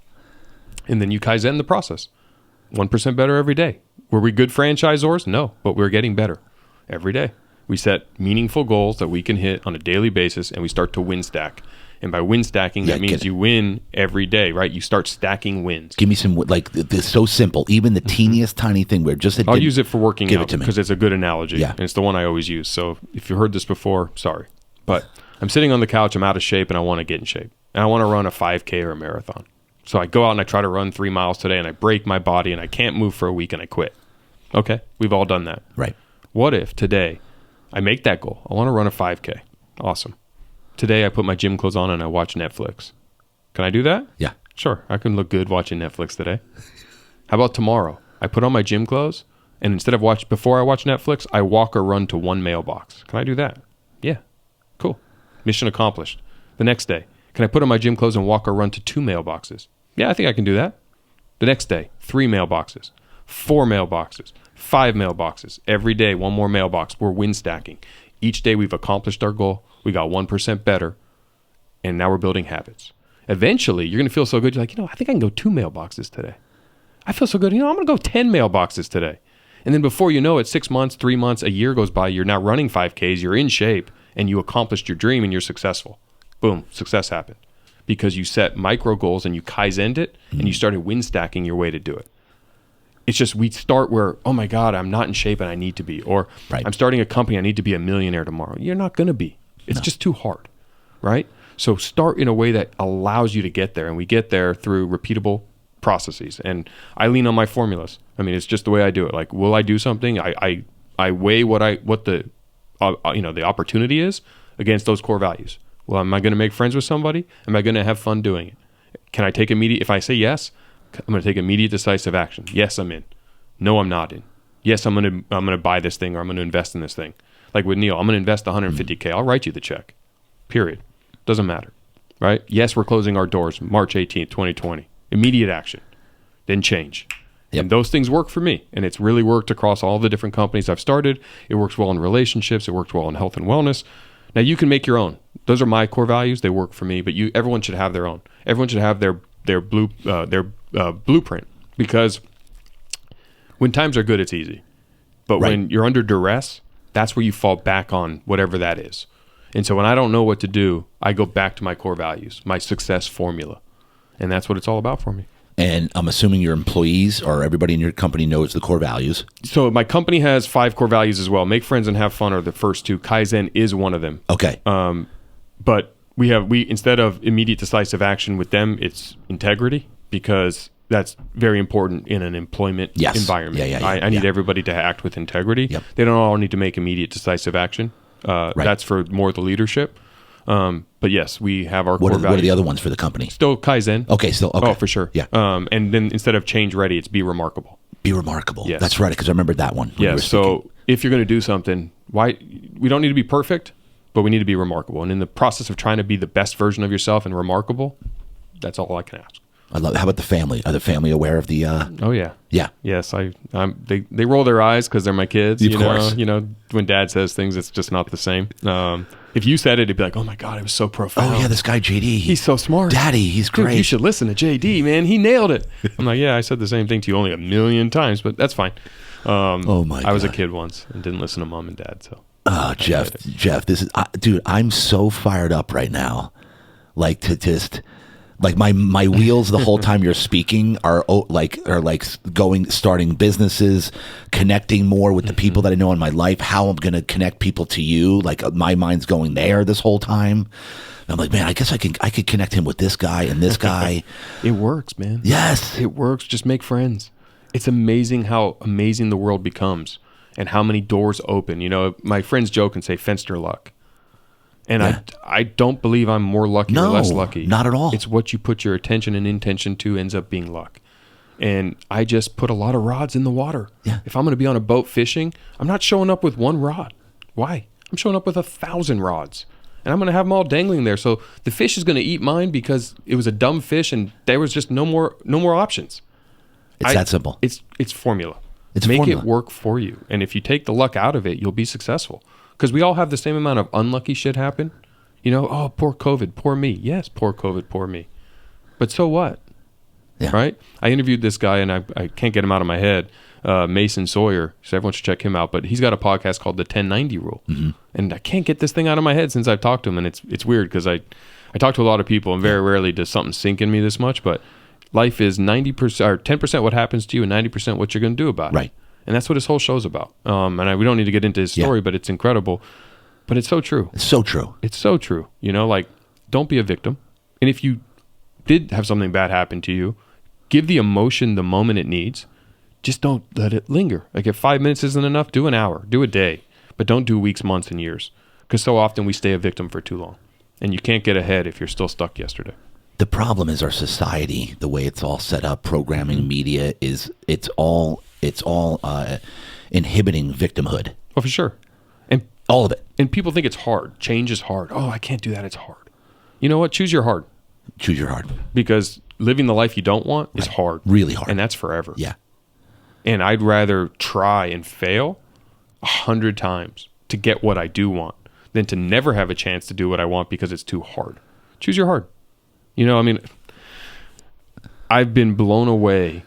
And then you Kaizen the process. 1% better every day. Were we good franchisors? No, but we're getting better every day. We set meaningful goals that we can hit on a daily basis, and we start to win stack. And by win stacking, that means you win every day, right? You start stacking wins.
Give me some, like, it's so simple. Even the teeniest tiny thing where just
I'll use it for working out
because
it's a good analogy.
Yeah.
And it's the one I always use. So if you heard this before, sorry. But I'm sitting on the couch, I'm out of shape, and I want to get in shape. And I want to run a 5K or a marathon. So I go out and I try to run 3 miles today, and I break my body, and I can't move for a week, and I quit. Okay, we've all done that.
Right.
What if today I make that goal? I want to run a 5K. Awesome. Today I put my gym clothes on and I watch Netflix. Can I do that?
Yeah.
Sure. I can look good watching Netflix today. How about tomorrow? I put on my gym clothes and before I watch Netflix, I walk or run to one mailbox. Can I do that? Yeah. Cool. Mission accomplished. The next day, can I put on my gym clothes and walk or run to 2 mailboxes? Yeah, I think I can do that. The next day, 3 mailboxes, 4 mailboxes, 5 mailboxes. Every day, 1 more mailbox. We're win stacking. Each day we've accomplished our goal. We got 1% better, and now we're building habits. Eventually, you're going to feel so good. You're like, I think I can go 2 mailboxes today. I feel so good. I'm going to go 10 mailboxes today. And then before you know it, 6 months, 3 months, a year goes by. You're now running 5Ks. You're in shape, and you accomplished your dream, and you're successful. Boom, success happened because you set micro goals and you Kaizened it, and you started win stacking your way to do it. It's just we start where, oh my God, I'm not in shape and I need to be. Or I'm starting a company, I need to be a millionaire tomorrow. You're not going to be. It's just too hard, right? So start in a way that allows you to get there. And we get there through repeatable processes. And I lean on my formulas. I mean, it's just the way I do it. Like, will I do something? I weigh what the opportunity is against those core values. Well, am I going to make friends with somebody? Am I going to have fun doing it? Can I take if I say yes, I'm going to take immediate decisive action. Yes, I'm in. No, I'm not in. Yes, I'm going to buy this thing or I'm going to invest in this thing. Like with Neil, I'm going to invest $150K. I'll write you the check. Period. Doesn't matter. Right? Yes, we're closing our doors March 18th, 2020. Immediate action. Then change. Yep. And those things work for me. And it's really worked across all the different companies I've started. It works well in relationships. It works well in health and wellness. Now you can make your own. Those are my core values. They work for me, but everyone should have their own. Everyone should have their blueprint, because when times are good, it's easy. But when you're under duress, that's where you fall back on whatever that is. And so when I don't know what to do, I go back to my core values, my success formula. And that's what it's all about for me.
And I'm assuming your employees or everybody in your company knows the core values.
So my company has 5 core values as well. Make friends and have fun are the first 2. Kaizen is one of them.
Okay.
But we instead of immediate decisive action with them, it's integrity, because that's very important in an employment environment. I need everybody to act with integrity.
Yep.
They don't all need to make immediate decisive action. That's for more the leadership. But yes, we have our core values.
What are the other ones for the company?
Still Kaizen.
Okay, still. Okay.
Oh, for sure.
Yeah.
And then instead of change ready, it's be remarkable.
Be remarkable.
Yes.
That's right, because I remember that one.
Yeah. So if you're going to do something, we don't need to be perfect, but we need to be remarkable. And in the process of trying to be the best version of yourself and remarkable, that's all I can ask.
I love it. How about the family? Are the family aware of the?
Oh yeah.
Yeah.
Yes, they roll their eyes because they're my kids.
Of course.
When Dad says things, it's just not the same. If you said it, it'd be like, oh my God, it was so profound.
Oh yeah, this guy JD.
He's so smart.
Daddy, he's great.
Dude, you should listen to JD, man. He nailed it. I'm like, yeah, I said the same thing to you only 1,000,000 times, but that's fine.
Oh my God.
I was a kid once and didn't listen to Mom and Dad, so.
Oh, Jeff, this is, dude, I'm so fired up right now. Like to just, like my wheels the whole time you're speaking are starting businesses, connecting more with the people that I know in my life, how I'm going to connect people to you. Like my mind's going there this whole time. And I'm like, man, I guess I could connect him with this guy and this guy.
It works, man.
Yes.
It works. Just make friends. It's amazing how amazing the world becomes and how many doors open. My friends joke and say Fenster luck. And I don't believe I'm more lucky or less lucky.
Not at all.
It's what you put your attention and intention to ends up being luck. And I just put a lot of rods in the water.
Yeah.
If I'm going to be on a boat fishing, I'm not showing up with 1 rod. Why? I'm showing up with 1,000 rods. And and I'm going to have them all dangling there. So the fish is going to eat mine because it was a dumb fish and there was just no more options.
It's that simple.
It's formula.
It's
Make
formula.
it work for you. And if you take the luck out of it, you'll be successful. Because we all have the same amount of unlucky shit happen. You know, oh, poor COVID, poor me. Yes, poor COVID, poor me. But so what?
Yeah.
Right? I interviewed this guy, and I can't get him out of my head, Mason Sawyer. So everyone should check him out. But he's got a podcast called The 1090 Rule. Mm-hmm. And I can't get this thing out of my head since I've talked to him. And it's weird because I talk to a lot of people, and very rarely does something sink in me this much. But life is 90% or 10% what happens to you and 90% what you're going to do about it.
Right.
And that's what his whole show's about. We don't need to get into his story, but it's incredible. But it's so true.
It's so true.
It's so true. You know, like, don't be a victim. And if you did have something bad happen to you, give the emotion the moment it needs. Just don't let it linger. Like, if 5 minutes isn't enough, do an hour, do a day. But don't do weeks, months, and years. Because so often we stay a victim for too long. And you can't get ahead if you're still stuck yesterday.
The problem is our society, the way it's all set up, programming, media, it's all inhibiting victimhood.
Oh, for sure. And
all of it.
And people think it's hard. Change is hard. Oh, I can't do that. It's hard. You know what? Choose your hard.
Choose your hard.
Because living the life you don't want is hard.
Really hard.
And that's forever.
Yeah.
And I'd rather try and fail 100 times to get what I do want than to never have a chance to do what I want because it's too hard. Choose your hard. You know, I mean, I've been blown away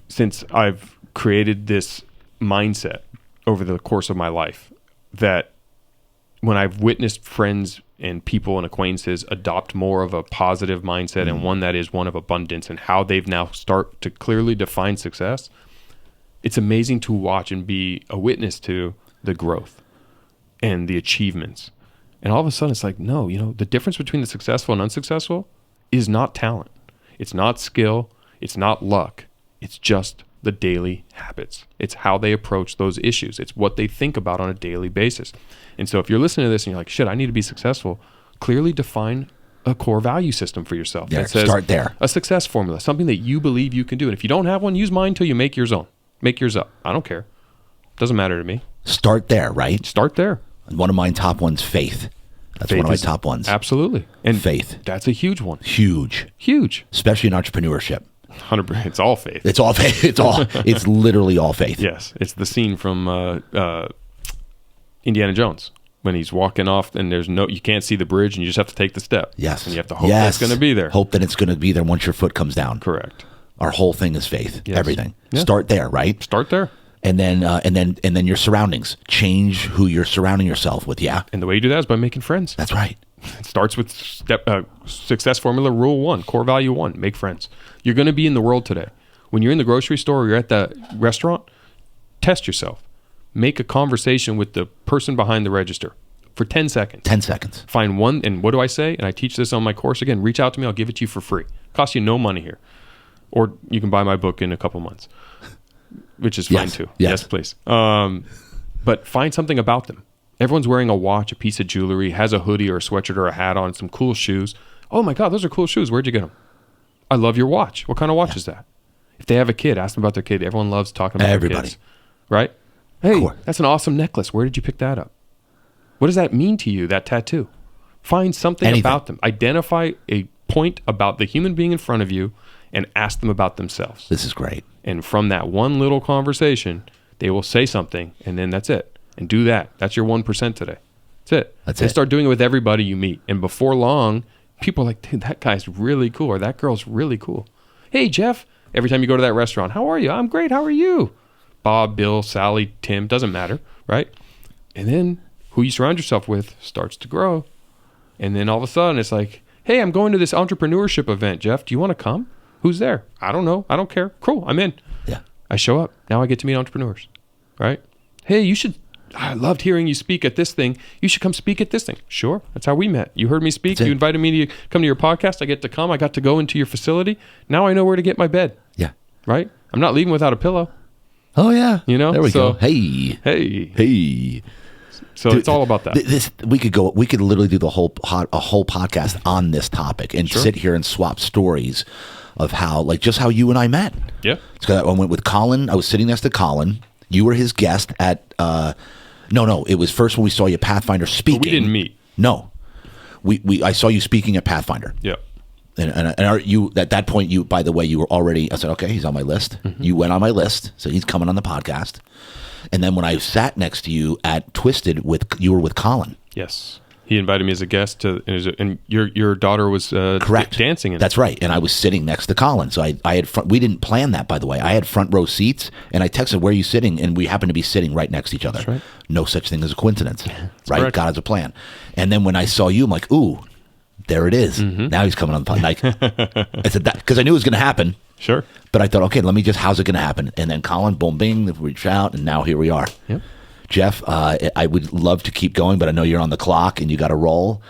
since I've created this mindset over the course of my life that when I've witnessed friends and people and acquaintances adopt more of a positive mindset and one that is one of abundance and how they've now start to clearly define success, it's amazing to watch and be a witness to the growth and the achievements. And all of a sudden it's like, no, you know, the difference between the successful and unsuccessful is not talent. It's not skill. It's not luck. It's just the daily habits. It's how they approach those issues. It's what they think about on a daily basis. And so if you're listening to this and you're like, shit, I need to be successful, clearly define a core value system for yourself.
Yeah,
that says
start there.
A success formula, something that you believe you can do. And if you don't have one, use mine until you make yours own. Make yours up. I don't care. Doesn't matter to me.
Start there, right?
Start there.
One of my top ones, faith. That's one of my top ones.
Absolutely. And
faith.
That's a huge one.
Huge. Especially in entrepreneurship.
100%. It's all faith.
It's all faith. It's literally all faith.
Yes. It's the scene from Indiana Jones when he's walking off and you can't see the bridge and you just have to take the step.
Yes.
And you have to hope that it's going to be there.
Hope that it's going to be there once your foot comes down.
Correct.
Our whole thing is faith.
Yes.
Everything.
Yeah.
Start there, right?
Start there.
And then your surroundings. Change who you're surrounding yourself with. Yeah.
And the way you do that is by making friends.
That's right.
It starts with success formula rule 1, core value 1, make friends. You're going to be in the world today. When you're in the grocery store or you're at the restaurant, test yourself. Make a conversation with the person behind the register for 10 seconds.
10 seconds.
Find one, and what do I say? And I teach this on my course. Again, reach out to me. I'll give it to you for free. Costs you no money here. Or you can buy my book in a couple months, which is fine too. Yes, please. But find something about them. Everyone's wearing a watch, a piece of jewelry, has a hoodie or a sweatshirt or a hat on, some cool shoes. Oh my God, those are cool shoes. Where'd you get them? I love your watch. What kind of watch is that? If they have a kid, ask them about their kid. Everyone loves talking about their kids. Right? Hey, that's an awesome necklace. Where did you pick that up? What does that mean to you, that tattoo? Find something about them. Identify a point about the human being in front of you and ask them about themselves.
This is great.
And from that one little conversation, they will say something, and then that's it. And do that. That's your 1% today. That's it. And start doing it with everybody you meet. And before long, people are like, dude, that guy's really cool, or that girl's really cool. Hey, Jeff. Every time you go to that restaurant, how are you? I'm great. How are you? Bob, Bill, Sally, Tim, doesn't matter, right? And then who you surround yourself with starts to grow. And then all of a sudden, it's like, hey, I'm going to this entrepreneurship event, Jeff. Do you want to come? Who's there? I don't know. I don't care. Cool. I'm in.
Yeah.
I show up. Now I get to meet entrepreneurs, right? Hey, I loved hearing you speak at this thing. You should come speak at this thing. Sure. That's how we met. You heard me speak. You invited me to come to your podcast. I get to come. I got to go into your facility. Now I know where to get my bed.
Yeah.
Right? I'm not leaving without a pillow.
Oh, yeah.
You know?
There we go. Hey.
So it's all about that.
We could literally do a whole podcast on this topic and sit here and swap stories of how you and I met.
Yeah.
So I went with Colin. I was sitting next to Colin. You were his guest at, no, it was first when we saw you Pathfinder speaking.
But we didn't meet.
No. I saw you speaking at Pathfinder.
Yep.
And are you at that point? You, by the way, you were already. I said, okay, he's on my list. You went on my list, so he's coming on the podcast. And then when I sat next to you at Twisted, you were with Colin.
Yes. He invited me as a guest and your daughter was
correct
dancing.
That's right. And I was sitting next to Colin. So I had we didn't plan that, by the way. I had front row seats, and I texted, where are you sitting? And we happened to be sitting right next to each other.
That's right.
No such thing as a coincidence, right?
Correct.
God has a plan. And then when I saw you, I'm like, ooh, there it is. Now he's coming on the podcast. I said that because I knew it was going to happen.
Sure.
But I thought, okay, how's it going to happen? And then Colin, boom, bing, reached out, and now here we are.
Yep.
Jeff, I would love to keep going, but I know you're on the clock and you got to roll.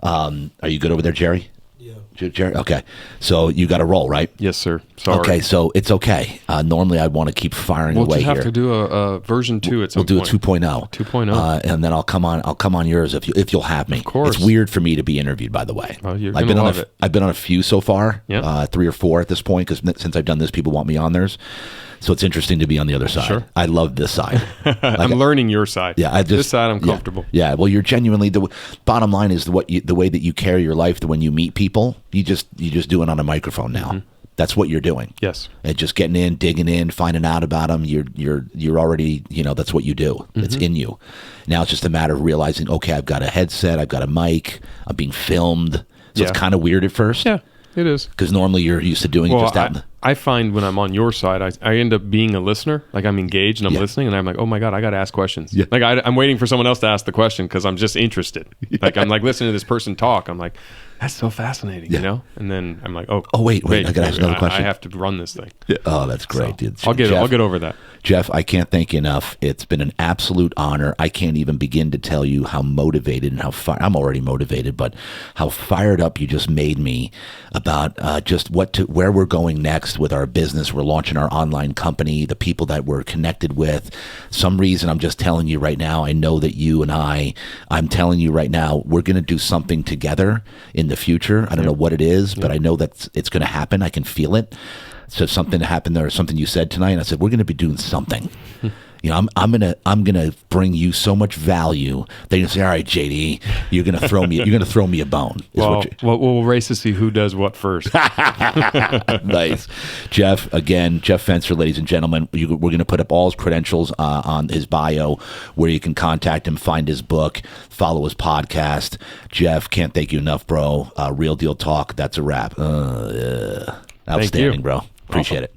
Are you good over there, Jerry? Yeah. Jerry? Okay. So you got to roll, right?
Yes, sir. Sorry.
Okay, so it's okay. Normally I'd want to keep firing away here.
We'll have to do a version 2 at some point.
We'll do a 2.0.
2.0.
And then I'll come on yours if you'll have me.
Of course.
It's weird for me to be interviewed, by the way.
Oh, you're
I've
going to love it.
I've been on a few so far,
Yep.
3 or 4 at this point, because since I've done this, people want me on theirs. So it's interesting to be on the other side.
Sure.
I love this side.
I'm learning your side.
Yeah,
this side I'm comfortable.
Yeah, well, you're genuinely the bottom line is the way that you carry your life. When you meet people, you just do it on a microphone now. That's what you're doing.
Yes.
And just getting in, digging in, finding out about them. You're already, that's what you do. It's in you. Now it's just a matter of realizing, okay, I've got a headset, I've got a mic, I'm being filmed. So it's kind of weird at first.
Yeah, it is.
Because normally you're used to doing it just out.
I find when I'm on your side, I end up being a listener. Like I'm engaged and I'm listening, and I'm like, oh my God, I got to ask questions.
Yeah.
Like I'm waiting for someone else to ask the question because I'm just interested. Like I'm like listening to this person talk. I'm like, that's so fascinating, And then I'm like, oh
wait, I got to ask another question.
I have to run this thing.
Yeah. Oh, that's great, dude.
I'll get over that.
Jeff, I can't thank you enough. It's been an absolute honor. I can't even begin to tell you how motivated and I'm already motivated, but how fired up you just made me about just where we're going next with our business. We're launching our online company, the people that we're connected with. Some reason I'm just telling you right now, I know that you and I'm telling you right now, we're going to do something together in the future. I don't know what it is, but I know that it's going to happen. I can feel it. So something happened there, or something you said tonight, and I said, we're going to be doing something. I'm gonna bring you so much value that you're gonna say, all right, JD, you're gonna throw me a bone.
We'll race to see who does what first.
Nice. Jeff Fenster, ladies and gentlemen, we're gonna put up all his credentials on his bio, where you can contact him, find his book, follow his podcast. Jeff, can't thank you enough, bro. Real Deal Talk. That's a wrap. Outstanding, bro. Appreciate it.